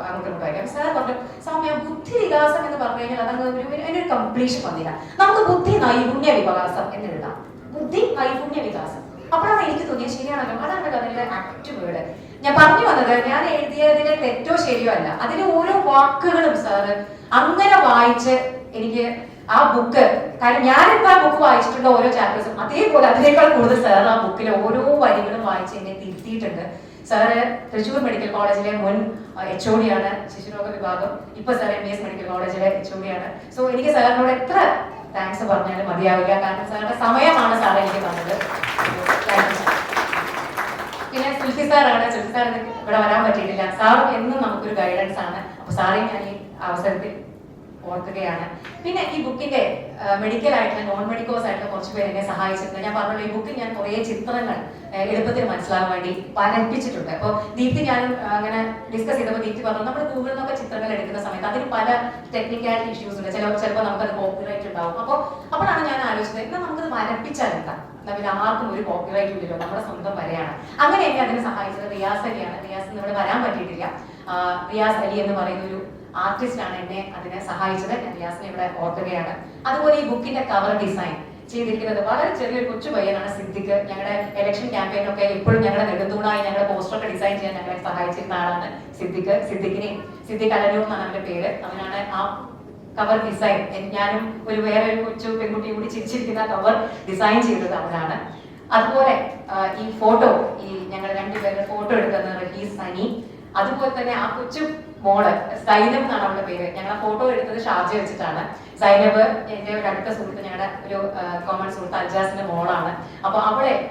അങ്ങോട്ടും ഇങ്ങോട്ടും അയക്കാം. സാർ പറഞ്ഞു, സൗമ്യ ബുദ്ധി വികാസം എന്ന് പറഞ്ഞു കഴിഞ്ഞാൽ അതങ്ങ് ഒരു കംപ്ലീഷൻ വന്നില്ല. നമുക്ക് ബുദ്ധി നൈപുണ്യ വികാസം എന്ന് എഴുതാം. ബുദ്ധി നൈപുണ്യ വികാസം. അപ്പോഴാണ് എനിക്ക് തോന്നിയത് ശരിയാണല്ലോ, അതാണ് അതിന്റെ ആക്ട് വേർഡ്. ഞാൻ പറഞ്ഞു വന്നത് ഞാൻ എഴുതിയതിന് തെറ്റോ ശരിയോ അല്ല. അതിലെ ഓരോ വാക്കുകളും സാറ് അങ്ങനെ വായിച്ച് എനിക്ക് ആ ബുക്ക്, കാരണം ഞാനിപ്പോ ആ ബുക്ക് വായിച്ചിട്ടുള്ള ഓരോ ചാപ്റ്റേഴ്സും അതേപോലെ അതിനേക്കാൾ കൂടുതൽ സാർ ആ ബുക്കിലെ ഓരോ വരികളും വായിച്ച് എന്നെ തിരുത്തിയിട്ടുണ്ട്. സാറ് തൃശ്ശൂർ മെഡിക്കൽ കോളേജിലെ മുൻ HOD ആണ്, ശിശുരോഗ വിഭാഗം. ഇപ്പൊ സാർ MBS മെഡിക്കൽ കോളേജിലെ HOD ആണ്. സോ എനിക്ക് സാറിനോട് എത്ര താങ്ക്സ് പറഞ്ഞാലും മതിയാവില്ല. കാരണം സാറിന്റെ സമയമാണ് സാർ എനിക്ക് തന്നത്. പിന്നെ സുൽഫി സാറാണ്. സുൽഫി സാറിന് ഇവിടെ വരാൻ പറ്റിയിട്ടില്ല. സാറും എന്നും നമുക്കൊരു ഗൈഡൻസ് ആണ്. അപ്പൊ സാറേയും ഞാൻ ഈ അവസരത്തിൽ ഓർക്കുകയാണ്. പിന്നെ ഈ ബുക്കിന്റെ മെഡിക്കൽ ആയിട്ടുള്ള നോൺ മെഡിക്കോസ് ആയിട്ടുള്ള കുറച്ച് പേര് എന്നെ സഹായിച്ചിട്ടുണ്ട്. ഞാൻ പറഞ്ഞല്ലോ, ഈ ബുക്കിൽ ഞാൻ കുറേ ചിത്രങ്ങൾ എളുപ്പത്തിൽ മനസ്സിലാകാൻ വേണ്ടി പരപ്പിച്ചിട്ടുണ്ട്. അപ്പോൾ ദീപ്തി ഞാനും അങ്ങനെ ഡിസ്കസ് ചെയ്തപ്പോൾ ദീപ്തി പറഞ്ഞു, നമ്മൾ ഗൂഗിളിൽ നിന്നൊക്കെ ചിത്രങ്ങൾ എടുക്കുന്ന സമയത്ത് അതിന് പല ടെക്നിക്കാലിറ്റി ഇഷ്യൂസ് ഉണ്ട്. ചിലപ്പോൾ നമുക്കത് കോപ്പിറൈറ്റ് ഉണ്ടാവും. അപ്പോഴാണ് ഞാൻ ആലോചിച്ചത്, എന്നാൽ നമുക്കത് വരപ്പിച്ചാൽ എന്താ, പിന്നെ ആർക്കും ഒരു കോപ്പിറൈറ്റ് ഇല്ലല്ലോ, നമ്മുടെ സ്വന്തം വരെയാണ്. അങ്ങനെ എന്നെ അതിന് സഹായിച്ചത് റിയാസ് അലിയാണ്. റിയാസിന് ഇവിടെ വരാൻ പറ്റിയിട്ടില്ല. റിയാസ് അലി എന്ന് പറയുന്ന ഒരു ആർട്ടിസ്റ്റ് ആണ് എന്നെ അതിനെ സഹായിച്ചത്. ഞാൻ റിയാസിനെ ഇവിടെ ഓർക്കുകയാണ്. അതുപോലെ ഈ ബുക്കിന്റെ കവർ ഡിസൈൻ ചെയ്തിരിക്കുന്നത് വളരെ ചെറിയൊരു കൊച്ചു പയ്യനാണ്, സിദ്ദിഖ്. ഞങ്ങളുടെ ഇലക്ഷൻ ക്യാമ്പയിനൊക്കെ എപ്പോഴും ഞങ്ങളുടെ നെടുന്തൂണായി ഞങ്ങളുടെ പോസ്റ്ററൊക്കെ ഡിസൈൻ ചെയ്യാൻ ഞങ്ങളെ സഹായിച്ചിരുന്ന ആളാണ് സിദ്ദിഖ്. സിദ്ദിഖ് അലനൂർ എന്നാണ് അവന്റെ പേര്. അവനാണ് ആ കവർ ഡിസൈൻ. ഞാനും വേറെ ഒരു കൊച്ചു പെൺകുട്ടി കൂടി ചിരിച്ചിരിക്കുന്ന കവർ ഡിസൈൻ ചെയ്തത് അവനാണ്. അതുപോലെ ഈ ഫോട്ടോ, ഈ ഞങ്ങൾ രണ്ടുപേരുടെ ഫോട്ടോ എടുക്കുന്നത് റഹീസ് സനി. അതുപോലെ തന്നെ ആ കൊച്ചു മോള് സൈനബ് എന്നാണ് അവളുടെ പേര്. ഞങ്ങൾ ആ ഫോട്ടോ എടുത്തത് ഷാർജ വെച്ചിട്ടാണ്. സൈനബ് എന്റെ ഒരു അടുത്ത സുഹൃത്ത്, ഞങ്ങളുടെ ഒരു കോമൺ സുഹൃത്ത് അൽജാസിന്റെ മോളാണ്. അപ്പൊ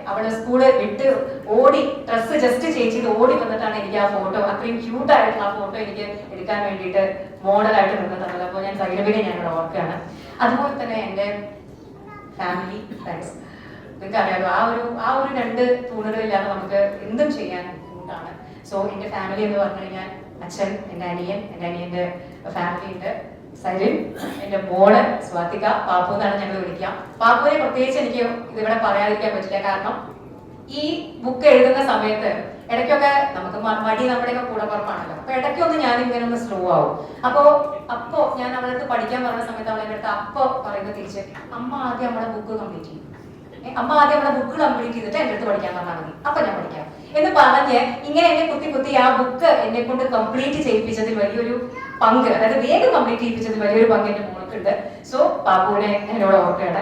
അവള് സ്കൂള് വിട്ട് ഓടി, ഡ്രസ്സ് ജസ്റ്റ് ചേഞ്ച് ചെയ്ത് ഓടി വന്നിട്ടാണ് എനിക്ക് ആ ഫോട്ടോ, അത്രയും ക്യൂട്ട് ആയിട്ടുള്ള ആ ഫോട്ടോ എനിക്ക് എടുക്കാൻ വേണ്ടിയിട്ട് മോഡലായിട്ട് നിന്ന് തന്നത്. അപ്പോൾ ഞാൻ സൈനബിനെ ഞങ്ങൾ ഓർക്കുകയാണ്. അതുപോലെ തന്നെ എന്റെ ഫാമിലി ഫ്രണ്ട്സ്, നിങ്ങൾക്ക് അറിയാലോ, ആ ഒരു രണ്ട് തൂണുകളില്ലാതെ നമുക്ക് എന്തും ചെയ്യാൻ ബുദ്ധിമുട്ടാണ്. സോ എന്റെ ഫാമിലി എന്ന് പറഞ്ഞു കഴിഞ്ഞാൽ അച്ഛൻ, എന്റെ അനിയന്റെ ഫാമിലി ഉണ്ട്, സരിൻ, എന്റെ മോള് സ്വാതിക, പാപ്പു എന്നാണ് ഞങ്ങൾ വിളിക്കാം. പാപ്പുവിനെ പ്രത്യേകിച്ച് എനിക്ക് ഇതിവിടെ പറയാതിരിക്കാൻ പറ്റില്ല. കാരണം ഈ ബുക്ക് എഴുതുന്ന സമയത്ത് ഇടയ്ക്കൊക്കെ നമുക്ക് മടി നമ്മുടെയൊക്കെ കൂടപ്പുറമാണല്ലോ. അപ്പൊ ഇടയ്ക്കൊന്ന് ഞാൻ ഇങ്ങനെ ഒന്ന് സ്ലോ ആവും. അപ്പോ ഞാൻ അവളടുത്ത് പഠിക്കാൻ പറഞ്ഞ സമയത്ത് അവളെ അടുത്ത് അപ്പൊ പറയുന്നത് തിരിച്ച്, അമ്മ ആദ്യം നമ്മളെ ബുക്ക് കംപ്ലീറ്റ് ചെയ്യും, അമ്മ ആദ്യം നമ്മളെ ബുക്ക് കംപ്ലീറ്റ് ചെയ്തിട്ട് എന്റെ അടുത്ത് പഠിക്കാൻ പറഞ്ഞാൽ മതി, അപ്പൊ ഞാൻ പഠിക്കാം എന്ന് പറഞ്ഞ് ഇങ്ങനെ എന്നെ കുത്തി ആ ബുക്ക് എന്നെ കൊണ്ട് കംപ്ലീറ്റ് ചെയ്യിപ്പിച്ചതിൽ വലിയൊരു പങ്ക്, അതായത് വേഗം കംപ്ലീറ്റ് ചെയ്യിപ്പിച്ചതിൽ വലിയൊരു പങ്ക് എന്റെ മോൾക്കുണ്ട്. സോ പാപ്പുവിനെ എന്നോട് ഓർക്കുകയാണ്.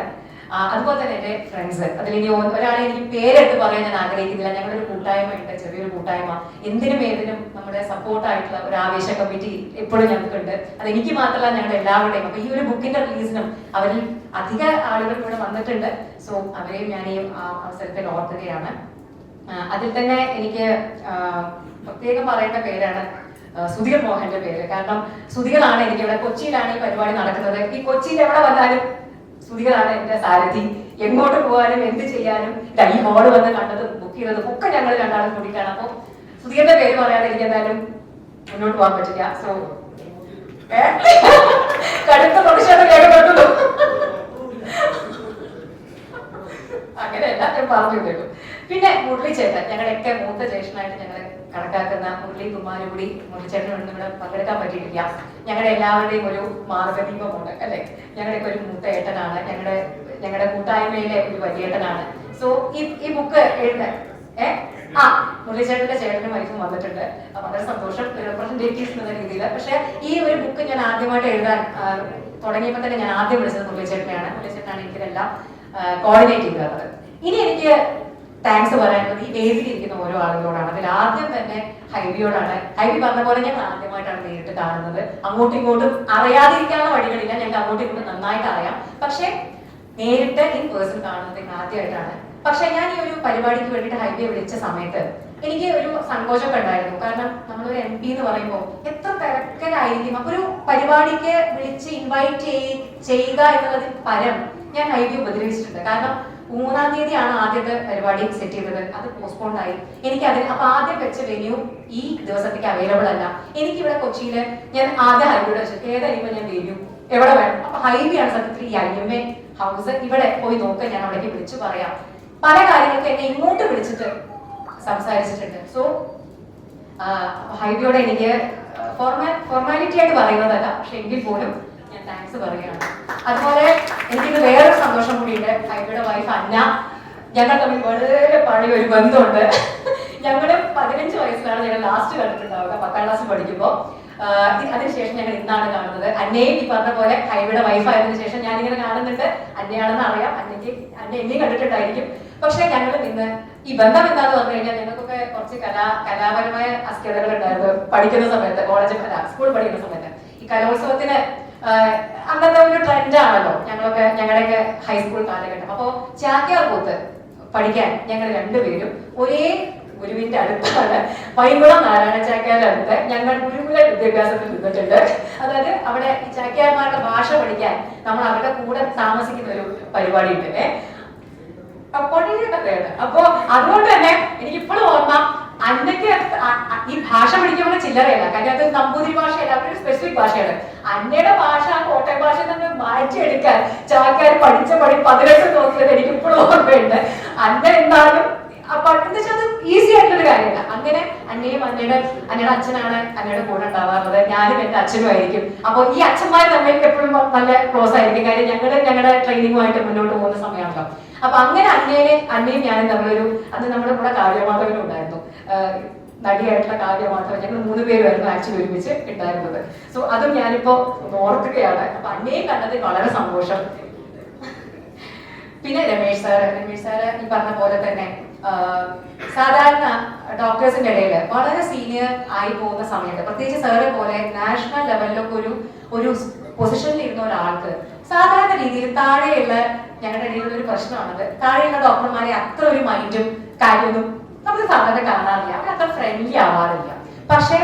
അതുപോലെ തന്നെ എന്റെ ഫ്രണ്ട്സ്, അതിൽ ഇനി ഒരാളെ എനിക്ക് പേരെടുത്ത് പറയാൻ ഞാൻ ആഗ്രഹിക്കുന്നില്ല. ഞങ്ങളൊരു കൂട്ടായ്മ ഉണ്ട്, ചെറിയൊരു കൂട്ടായ്മ. എന്തിനും ഏതിനും നമ്മുടെ സപ്പോർട്ടായിട്ടുള്ള ഒരു ആവേശ കമ്മിറ്റി എപ്പോഴും ഞങ്ങൾക്കുണ്ട്. അത് എനിക്ക് മാത്രമല്ല, ഞങ്ങളുടെ എല്ലാവരുടെയും. അപ്പൊ ഈ ഒരു ബുക്കിന്റെ റിലീസിനും അവരിൽ അധിക ആളുകൾ ഇവിടെ വന്നിട്ടുണ്ട്. സോ അവരെയും ഞാൻ ഈ അവസരത്തിൽ ഓർക്കുകയാണ്. അതിൽ തന്നെ എനിക്ക് പ്രത്യേകം പറയേണ്ട പേരാണ് സുധീർ മോഹന്റെ പേര്. കാരണം സുധീറാണ് എനിക്ക് ഇവിടെ, കൊച്ചിയിലാണ് ഈ പരിപാടി നടക്കുന്നത്. ഈ കൊച്ചിയിൽ എവിടെ വന്നാലും സ്തുതികളാണ് എന്റെ സാരഥി. എങ്ങോട്ട് പോകാനും എന്ത് ചെയ്യാനും ഈ ഹോള് വന്ന് കണ്ടത് ബുക്ക് ചെയ്തതും ഒക്കെ ഞങ്ങൾ രണ്ടാളും കൂടിയിട്ടാണ്. അപ്പൊ സ്തുതിയുടെ പേര് പറയാതെ എനിക്ക് എന്തായാലും മുന്നോട്ട് പോകാൻ പറ്റില്ല. സോ കടുത്ത പ്രതിഷേധം രേഖപ്പെടുത്തുന്നു. അങ്ങനെയല്ല ഞാൻ പറഞ്ഞു കേട്ടു. പിന്നെ മുരളിച്ചേട്ടൻ, ഞങ്ങളുടെയൊക്കെ മൂത്ത ജ്യേഷ്ഠനായിട്ട് ഞങ്ങൾ കണക്കാക്കുന്ന മുരളി കുമാരകുടി മുരളിച്ചേട്ടനൊന്നും ഇവിടെ പങ്കെടുക്കാൻ പറ്റിയിട്ടില്ല. ഞങ്ങളുടെ എല്ലാവരുടെയും ഒരു മാർഗദീപമുണ്ട് അല്ലെ. ഞങ്ങളുടെയൊക്കെ ഒരു മൂത്ത ഏട്ടനാണ്, ഞങ്ങളുടെ കൂട്ടായ്മയിലെ ഒരു വലിയേട്ടനാണ്. സോ ഈ ബുക്ക് എഴുതാൻ മുരളിച്ചേട്ടന്റെ ചേട്ടനും വൈഫും വന്നിട്ടുണ്ട്. വളരെ സന്തോഷം, റെപ്രസെന്റേറ്റീവ്സ് എന്ന രീതിയിൽ. പക്ഷെ ഈ ഒരു ബുക്ക് ഞാൻ ആദ്യമായിട്ട് എഴുതാൻ തുടങ്ങിയപ്പോൾ തന്നെ ഞാൻ ആദ്യം വിളിച്ചത് മുരളിച്ചേട്ടനെയാണ്. മുരളിച്ചേട്ടനാണ് എനിക്കിതെല്ലാം കോർഡിനേറ്റ് ചെയ്തത്. ഇനി എനിക്ക് താങ്ക്സ് പറയാനുള്ളത് ഈ വേദിയിലിരിക്കുന്ന ഓരോ ആളുകളോടാണ്. അതിൽ ആദ്യം തന്നെ ഹൈബിയോടാണ്. ഹൈബി പറഞ്ഞ പോലെ ഞങ്ങൾ ആദ്യമായിട്ടാണ് നേരിട്ട് കാണുന്നത്. അങ്ങോട്ടും ഇങ്ങോട്ടും അറിയാതിരിക്കാനുള്ള വഴികളില്ല, ഞങ്ങൾക്ക് അങ്ങോട്ടും ഇങ്ങോട്ടും നന്നായിട്ട് അറിയാം. പക്ഷെ നേരിട്ട് ഇൻ പേഴ്സൺ കാണുന്നത് ആദ്യമായിട്ടാണ്. പക്ഷെ ഞാൻ ഈ ഒരു പരിപാടിക്ക് വേണ്ടിയിട്ട് ഹൈബിയെ വിളിച്ച സമയത്ത് എനിക്ക് ഒരു സങ്കോചമൊക്കെ ഉണ്ടായിരുന്നു. കാരണം നമ്മളൊരു MP എന്ന് പറയുമ്പോൾ എത്ര തിരക്കലായിരിക്കും. അപ്പൊ ഒരു പരിപാടിക്ക് വിളിച്ച് ഇൻവൈറ്റ് ചെയ്യുക എന്നുള്ളതിൽ പരം ഞാൻ ഹൈബിയെ ഉപദ്രവിച്ചിട്ടുണ്ട്. കാരണം 3-ാം തീയതിയാണ് ആദ്യത്തെ പരിപാടി സെറ്റ് ചെയ്തത്, അത് പോസ്റ്റ്പോണ്ട് ആയി. എനിക്ക് അതിന് അപ്പൊ ആദ്യം വെച്ച വെന്യൂ ഈ ദിവസത്തേക്ക് അവൈലബിൾ അല്ല. എനിക്കിവിടെ കൊച്ചിയില് ഞാൻ ആദ്യം ഹൈബിയോട് വെച്ചു ഏതായിരിക്കും ഞാൻ വെന്യൂ എവിടെ വേണം. അപ്പൊ ഹൈബിയാണ് സത്യത്തിൽ ഈ IMA ഹൗസ് ഇവിടെ പോയി നോക്കാൻ ഞാൻ അവിടേക്ക് വിളിച്ചു പറയാം. പല കാര്യങ്ങൾക്ക് എന്നെ ഇങ്ങോട്ട് വിളിച്ചിട്ട് സംസാരിച്ചിട്ടുണ്ട്. സോ ഹൈബിയോടെ എനിക്ക് ഫോർമാലിറ്റി ആയിട്ട് പറയുന്നതല്ല, പക്ഷെ എങ്കിൽ പോലും ഞാൻ താങ്ക്സ് പറയുകയാണ്. അതുപോലെ എനിക്കിത് വേറൊരു സന്തോഷം കൂടിയുണ്ട്. ഹൈബിയുടെ വൈഫ് അന്ന, ഞങ്ങൾ തമ്മിൽ വളരെ പഴയ ഒരു ബന്ധമുണ്ട്. ഞങ്ങള് 15 വയസ്സിലാണ് ഞങ്ങൾ ലാസ്റ്റ് കണ്ടിട്ടുണ്ടാവുക, 10ാം ക്ലാസ് പഠിക്കുമ്പോൾ. അതിനുശേഷം ഞങ്ങൾ ഇന്നാണ് കാണുന്നത്. അന്നയും ഈ പറഞ്ഞ പോലെ ഹൈബിയുടെ വൈഫ് ആയതിനു ശേഷം ഞാനിങ്ങനെ കാണുന്നുണ്ട്. അന്നയാണെന്ന് അറിയാം, അന്ന എന്നെയും കണ്ടിട്ടുണ്ടായിരിക്കും. പക്ഷെ ഞങ്ങൾ ഇന്ന് ഈ ബന്ധം എന്താന്ന് പറഞ്ഞു കഴിഞ്ഞാൽ ഞങ്ങൾക്കൊക്കെ കുറച്ച് കലാപരമായ അസ്ഥിരതകൾ ഉണ്ടായിരുന്നു പഠിക്കുന്ന സമയത്ത്, കോളേജ് സ്കൂൾ പഠിക്കുന്ന സമയത്ത്. ഈ കലോത്സവത്തിന് അന്നത്തെ ഒരു ട്രെൻഡാണല്ലോ ഞങ്ങളുടെയൊക്കെ ഹൈസ്കൂൾ കാലഘട്ടം. അപ്പോ ചാക്യാർ കൂത്ത് പഠിക്കാൻ ഞങ്ങൾ രണ്ടുപേരും ഒരേ ഗുരുവിന്റെ അടുത്താണ്, വൈകുളം നാരായണ ചാക്യാരുടെ അടുത്ത് ഞങ്ങൾ ഗുരുകുല വിദ്യാഭ്യാസത്തിൽ നിന്നിട്ടുണ്ട്. അതായത് അവിടെ ഈ ചാക്യാർമാരുടെ ഭാഷ പഠിക്കാൻ നമ്മൾ അവരുടെ കൂടെ താമസിക്കുന്ന ഒരു പരിപാടി ഉണ്ട്. അപ്പൊ അതുകൊണ്ട് തന്നെ എനിക്ക് ഇപ്പോഴും ഓർമ്മ, അന്നയ്ക്ക് ഈ ഭാഷ പഠിക്കുമ്പോൾ ചില്ലറയല്ല. കാര്യം അത് നമ്പൂതിരി ഭാഷയല്ല, അവരൊരു സ്പെസിഫിക് ഭാഷയാണ്. അന്നയുടെ ഭാഷ കോട്ടയം ഭാഷ തന്നെ മാറ്റിയെടുക്കാൻ ചാക്യാർ പഠിച്ച 18 നോക്കിയത് എനിക്ക് ഇപ്പോഴും ഓർമ്മയുണ്ട്. അന്ന എന്തായാലും എന്ന് വെച്ചാൽ അത് ഈസി ആയിട്ടുള്ളൊരു കാര്യമല്ല. അങ്ങനെ അന്നയും അന്നയുടെ അച്ഛനാണ് അന്നയുടെ കൂടെ ഉണ്ടാവാറുള്ളത്. ഞാനും എന്റെ അച്ഛനും ആയിരിക്കും. അപ്പൊ ഈ അച്ഛന്മാർ തമ്മിൽ എപ്പോഴും നല്ല ക്ലോസ് ആയിരിക്കും. കാര്യം ഞങ്ങളുടെ ട്രെയിനിങ്ങുമായിട്ട് മുന്നോട്ട് പോകുന്ന സമയമാണല്ലോ. അപ്പൊ അങ്ങനെ അന്നയും ഞാനും തമ്മിലൊരു, അന്ന് നമ്മുടെ കൂടെ കാവ്യമാധവനും ഉണ്ടായിരുന്നു, നടിയായിട്ടുള്ള കാവ്യമാധവൻ. ഞങ്ങൾ 3 പേരുമായിരുന്നു ആക്ച്വലി ഒരുമിച്ച് ഉണ്ടായിരുന്നത്. സോ അതും ഞാനിപ്പോ ഓർക്കുകയാണ്. അപ്പൊ അന്നയും കണ്ടത് വളരെ സന്തോഷം. പിന്നെ രമേശ് സാറ് ഈ പറഞ്ഞ പോലെ തന്നെ സാധാരണ ഡോക്ടേഴ്സിന്റെ ഇടയിൽ വളരെ സീനിയർ ആയി പോകുന്ന സമയത്ത്, പ്രത്യേകിച്ച് സാറെ പോലെ നാഷണൽ ലെവലിലൊക്കെ ഒരു പൊസിഷനിൽ ഇരുന്ന ഒരാൾക്ക് സാധാരണ രീതിയിൽ താഴെയുള്ള, ഞങ്ങളുടെ ഇടയിലുള്ള ഒരു പ്രശ്നമാണത്, താഴെയുള്ള ഡോക്ടർമാരെ അത്ര ഒരു മൈൻഡും കാര്യമൊന്നും നമുക്ക് സാധാരണ കാണാറില്ല. അവർ അത്ര ഫ്രണ്ട്ലി ആവാറില്ല. പക്ഷെ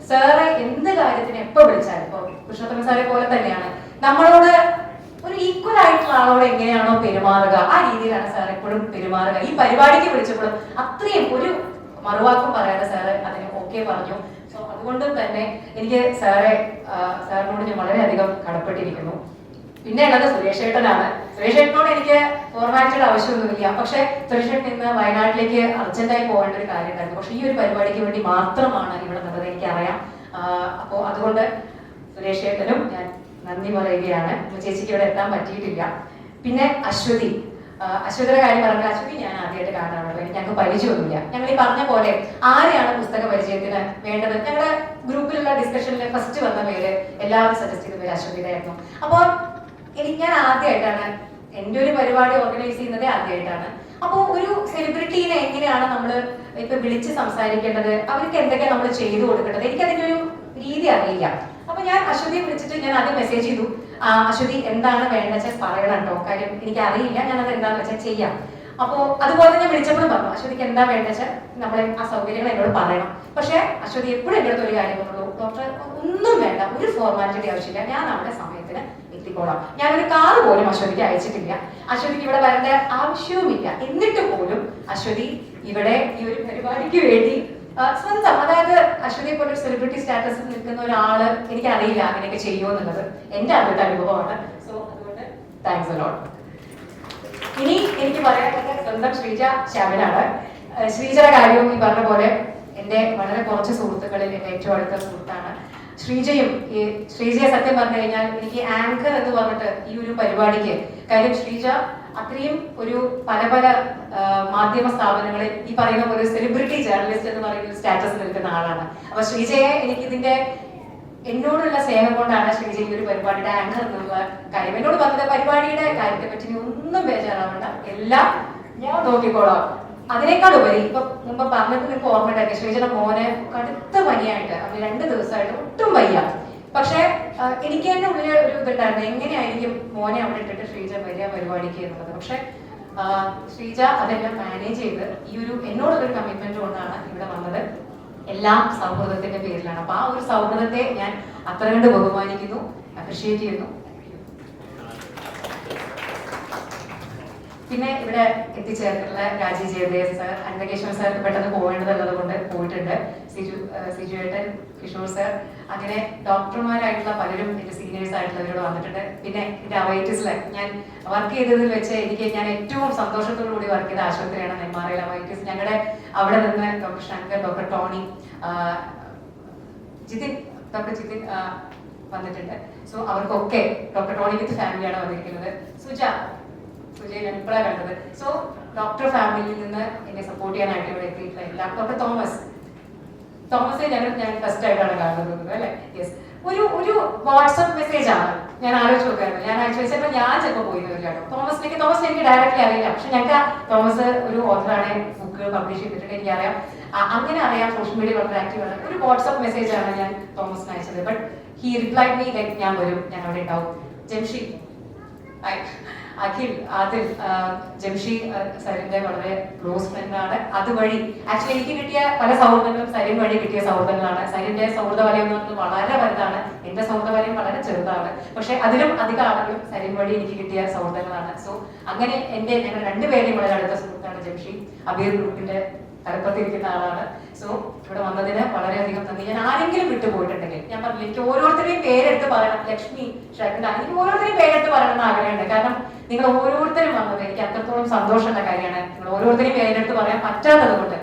സാറെ എന്ത് കാര്യത്തിന് എപ്പോ വിളിച്ചാലും, ഇപ്പൊ കൃഷ്ണോത്തമൻ സാറെ പോലെ തന്നെയാണ്, നമ്മളോട് ഒരു ഈക്വൽ ആയിട്ടുള്ള ആളോട് എങ്ങനെയാണോ പെരുമാറുക ആ രീതിയിലാണ് സാർ എപ്പോഴും പെരുമാറുക. ഈ പരിപാടിക്ക് വിളിച്ചപ്പോഴും അത്രയും ഒരു മറുവാക്കും പറയാതെ സാറ് അതിന് ഓക്കെ പറഞ്ഞു. സോ അതുകൊണ്ട് തന്നെ എനിക്ക് സാറിനോട് ഞാൻ വളരെയധികം കടപ്പെട്ടിരിക്കുന്നു. പിന്നെ ഉള്ളത് സുരേഷ് ഏട്ടനാണ്. സുരേഷ് ഏട്ടനോട് എനിക്ക് ഫോർമാലിറ്റിയുടെ ആവശ്യമൊന്നുമില്ല. പക്ഷെ സുരേഷ് ഏട്ടൻ ഇന്ന് വയനാട്ടിലേക്ക് അർജന്റായി പോകേണ്ട ഒരു കാര്യം ഉണ്ടായിരുന്നു. പക്ഷെ ഈ ഒരു പരിപാടിക്ക് വേണ്ടി മാത്രമാണ് ഇവിടെ നിന്നത്, എനിക്കറിയാം. അപ്പോ അതുകൊണ്ട് സുരേഷ് ഏട്ടനും ഞാൻ നന്ദി പറയുകയാണ്. ചേച്ചിക്ക് ഇവിടെ എത്താൻ പറ്റിയിട്ടില്ല. പിന്നെ അശ്വതിയുടെ കാര്യം പറഞ്ഞാൽ, അശ്വതി ഞാൻ ആദ്യമായിട്ട് കാണാറുള്ളൂ, ഞങ്ങൾക്ക് പരിചയമൊന്നുമില്ല. ഞങ്ങൾ ഈ പറഞ്ഞ പോലെ ആരെയാണ് പുസ്തക പരിചയത്തിന് വേണ്ടത്, ഞങ്ങളുടെ ഗ്രൂപ്പിലുള്ള ഡിസ്കഷനിൽ ഫസ്റ്റ് വന്ന പേര്, എല്ലാവരും സജസ്റ്റ് ചെയ്ത പേര് അശ്വതിയായിരുന്നു. അപ്പോൾ ഞാൻ ആദ്യമായിട്ടാണ് എൻ്റെ ഒരു പരിപാടി ഓർഗനൈസ് ചെയ്യുന്നത്, ആദ്യമായിട്ടാണ്. അപ്പോൾ ഒരു സെലിബ്രിറ്റീനെ എങ്ങനെയാണ് നമ്മൾ ഇപ്പൊ വിളിച്ച് സംസാരിക്കേണ്ടത്, അവർക്ക് എന്തൊക്കെ നമ്മൾ ചെയ്തു കൊടുക്കേണ്ടത്, എനിക്കതിൻ്റെ ഒരു രീതി അറിയില്ല. അപ്പൊ ഞാൻ അശ്വതിയെ വിളിച്ചിട്ട് ഞാൻ ആദ്യം മെസ്സേജ് ചെയ്തു, അശ്വതി എന്താണ് വേണ്ടത് വെച്ചാൽ പറയണം കേട്ടോ, കാര്യം എനിക്ക് അറിയില്ല, ഞാനത് എന്താണെന്ന് വെച്ചാൽ ചെയ്യാം. അപ്പോ അതുപോലെ തന്നെ വിളിച്ചപ്പോഴും പറഞ്ഞു അശ്വതിക്ക് എന്താ വേണ്ടത് വെച്ചാൽ നമ്മളെ ആ സൗകര്യങ്ങൾ എന്നോട് പറയണം. പക്ഷെ അശ്വതി എപ്പോഴും എൻ്റെ അടുത്ത് ഒരു കാര്യം പറഞ്ഞുള്ളൂ, ഡോക്ടർ ഒന്നും വേണ്ട, ഒരു ഫോർമാലിറ്റി ആവശ്യമില്ല, ഞാൻ നമ്മുടെ സമയത്തിന് എത്തിക്കോളാം. ഞാനൊരു കാറ് പോലും അശ്വതിക്ക് അയച്ചിട്ടില്ല, അശ്വതിക്ക് ഇവിടെ വരേണ്ട ആവശ്യവുമില്ല. എന്നിട്ട് പോലും അശ്വതി ഇവിടെ ഈ ഒരു പരിപാടിക്ക് വേണ്ടി സ്വന്തം, അതായത് അശ്വതിയെ പോലെ ഒരു സെലിബ്രിറ്റി സ്റ്റാറ്റസിൽ നിൽക്കുന്ന ഒരാള് എനിക്കറിയില്ല അങ്ങനെയൊക്കെ ചെയ്യുമോ എന്നുള്ളത് എന്റെ ആദ്യത്തെ അനുഭവമാണ്. സോ അതുകൊണ്ട് താങ്ക്സ് അ ലോട്ട്. ഇനി എനിക്ക് പറയാനുള്ളത് സ്വന്തം ശ്രീജ ശ്യാമനാണ്. ശ്രീജയുടെ കാര്യവും ഈ പറഞ്ഞ പോലെ എന്റെ വളരെ കുറച്ച് സുഹൃത്തുക്കളിൽ എന്റെ ഏറ്റവും അടുത്ത സുഹൃത്താണ് ശ്രീജയും. ശ്രീജയെ സത്യം പറഞ്ഞു കഴിഞ്ഞാൽ എനിക്ക് ആങ്കർ എന്ന് പറഞ്ഞിട്ട് ഈ ഒരു പരിപാടിക്ക്, കാര്യം ശ്രീജ അത്രയും ഒരു പല പല മാധ്യമ സ്ഥാപനങ്ങളിൽ ഈ പറയുന്ന പോലെ സെലിബ്രിറ്റി ജേർണലിസ്റ്റ് എന്ന് പറയുന്ന ഒരു സ്റ്റാറ്റസ് നിൽക്കുന്ന ആളാണ്. അപ്പൊ ശ്രീജയെ എനിക്ക് ഇതിന്റെ എന്നോടുള്ള സ്നേഹം കൊണ്ടാണ് ശ്രീജ ഈ ഒരു പരിപാടിയുടെ ആങ്കർ എന്നുള്ള കാര്യം എന്നോട് പറഞ്ഞത്. പരിപാടിയുടെ കാര്യത്തെ പറ്റി നീ ഒന്നും ബേജാറാവണ്ട, എല്ലാം ഞാൻ നോക്കിക്കോളാം. അതിനേക്കാൾ ഉപരി ഇപ്പൊ മുമ്പ് പറഞ്ഞിട്ട് നിങ്ങൾക്ക് ഓർമ്മയുണ്ടാക്കി, ശ്രീജയുടെ മോനെ കടുത്ത പനിയായിട്ട് അവന് 2 ദിവസമായിട്ട് ഒട്ടും വയ്യ. പക്ഷെ എനിക്ക് തന്നെ ഉള്ളിൽ ഒരു ഇതുണ്ടായിരുന്നു, എങ്ങനെയായിരിക്കും മോനെ അവിടെ ഇട്ടിട്ട് ശ്രീജ വരിക പരിപാടിക്ക് എന്നുള്ളത്. പക്ഷെ ശ്രീജ അതെല്ലാം മാനേജ് ചെയ്ത് ഈ ഒരു എന്നോടുള്ളൊരു കമ്മിറ്റ്മെന്റ് കൊണ്ടാണ് ഇവിടെ വന്നത്. എല്ലാം സൗഹൃദത്തിന്റെ പേരിലാണ്. അപ്പൊ ആ ഒരു സൗഹൃദത്തെ ഞാൻ അത്ര കണ്ട് ബഹുമാനിക്കുന്നു, അപ്രിഷിയേറ്റ് ചെയ്യുന്നു. പിന്നെ ഇവിടെ എത്തിച്ചേർന്നിട്ടുള്ള രാജീവ് ജയദേവ് സർ, അന്നകേശ്വര സാർക്ക് പെട്ടെന്ന് പോകേണ്ടതുള്ളത് കൊണ്ട് പോയിട്ടുണ്ട്, സിജു ഏട്ടൻ, കിഷോർ സർ, അങ്ങനെ ഡോക്ടർമാരായിട്ടുള്ള പലരും എന്റെ സീനിയേഴ്സ് ആയിട്ടുള്ളവരോട് വന്നിട്ടുണ്ട്. പിന്നെ എന്റെ അവൈറ്റിസില് ഞാൻ വർക്ക് ചെയ്തതിൽ വെച്ച് ഞാൻ ഏറ്റവും സന്തോഷത്തോടു കൂടി വർക്ക് ചെയ്ത ആശുപത്രിയാണ് നെന്മാറയിൽ അവൈറ്റിസ്. ഞങ്ങളുടെ അവിടെ നിന്ന് doctor Shankar, doctor Tony, doctor Jithin വന്നിട്ടുണ്ട്. സോ അവർക്കൊക്കെ ഡോക്ടർ ടോണി വിത്ത് ഫാമിലിയാണ് വന്നിരിക്കുന്നത്. സുജയ് ഞാൻ ഇപ്പോഴാണ് കണ്ടത്. സോ ഡോക്ടർ ഫാമിലിയിൽ നിന്ന് എന്നെ സപ്പോർട്ട് ചെയ്യാനായിട്ട് ഇവിടെ എത്തിയിട്ടുള്ള എല്ലാം. ഡോക്ടർ തോമസെ ഞാൻ ഫസ്റ്റ് ആയിട്ടാണ് കാണുന്നത് അല്ലെ. യെസ്, ഒരു വാട്സ്ആപ്പ് മെസ്സേജ് ആണ്. ഞാൻ ആലോചിച്ച് നോക്കായിരുന്നു, ഞാൻ ചിലപ്പോൾ ഞാൻ ചിലപ്പോൾ പോയി വരികയാണ്. തോമസ് എനിക്ക് ഡയറക്റ്റ്ലി അറിയില്ല, പക്ഷെ ഞങ്ങൾക്ക് തോമസ് ഒരു ഓഥറാണ്, ബുക്ക് പബ്ലിഷ് ചെയ്തിട്ടുണ്ട്, എനിക്കറിയാം, അങ്ങനെ അറിയാം, സോഷ്യൽ മീഡിയ വളരെ ആക്റ്റീവ് ആണ്. ഒരു വാട്സ്ആപ്പ് മെസ്സേജ് ആണ് ഞാൻ തോമസിന് അയച്ചത്. But he replied me like ഞാൻ വരും, ഞാൻ അവിടെ ഉണ്ടാവും. ജംഷി, അഖിൽ, ആദിൽ, ജംഷി സരിന്റെ വളരെ ക്ലോസ് ഫ്രണ്ട് ആണ്. അതുവഴി ആക്ച്വലി എനിക്ക് കിട്ടിയ പല സൗഹൃദങ്ങളും സരിൻ വഴി കിട്ടിയ സൗഹൃദങ്ങളാണ്. സരിന്റെ സൗഹൃദ വലയം എന്ന് പറഞ്ഞാൽ വളരെ വലുതാണ്, എന്റെ സൗഹൃദ വലയം വളരെ ചെറുതാണ്. പക്ഷെ അതിലും അധികം ആളുകളും സരിൻ വഴി എനിക്ക് കിട്ടിയ സൗഹൃദങ്ങളാണ്. സോ അങ്ങനെ ഞങ്ങൾ രണ്ടുപേരെയും വളരെ അടുത്ത സുഹൃത്താണ് ജംഷി. അബീർ ഗ്രൂപ്പിന്റെ തലപ്പത്തിരിക്കുന്ന ആളാണ്. സോ ഇവിടെ വന്നതിന് വളരെയധികം നന്ദി. ഞാൻ ആരെങ്കിലും വിട്ടുപോയിട്ടുണ്ടെങ്കിൽ ഞാൻ പറഞ്ഞില്ല, എനിക്ക് ഓരോരുത്തരെയും പേരെടുത്ത് പറയണം. ലക്ഷ്മി, ഷർമിള, എനിക്ക് ഓരോരുത്തരെയും പേരെടുത്ത് പറയണം എന്ന് ആഗ്രഹമുണ്ട്. കാരണം നിങ്ങൾ ഓരോരുത്തരും വന്നത് എനിക്ക് അത്രത്തോളം സന്തോഷമുള്ള കാര്യമാണ്. നിങ്ങൾ ഓരോരുത്തരെയും പേരെടുത്ത് പറയാൻ പറ്റാത്തത് കൊണ്ട്.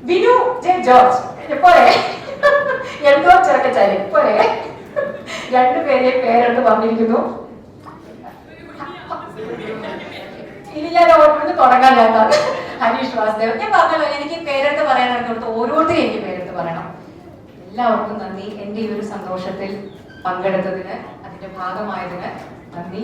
വിനു ജെ ജോർജ് പോലെ എന്തോ ചെറുക്കച്ചാല് പോലെ രണ്ടുപേരെയും പേരെടുത്ത് പറഞ്ഞിരിക്കുന്നു. ഇനി ഞാൻ ഓരോന്ന് തുടങ്ങാൻ ഹരീഷ് വാസുദേവ്. ഞാൻ പറഞ്ഞല്ലോ, എനിക്ക് പേരെടുത്ത് പറയാനാണ് ഓരോരുത്തരും എനിക്ക് പേരെടുത്ത് പറയണം. എല്ലാവർക്കും നന്ദി. എന്റെ ഈ ഒരു സന്തോഷത്തിൽ പങ്കെടുത്തതിന്, അതിന്റെ ഭാഗമായതിന് നന്ദി.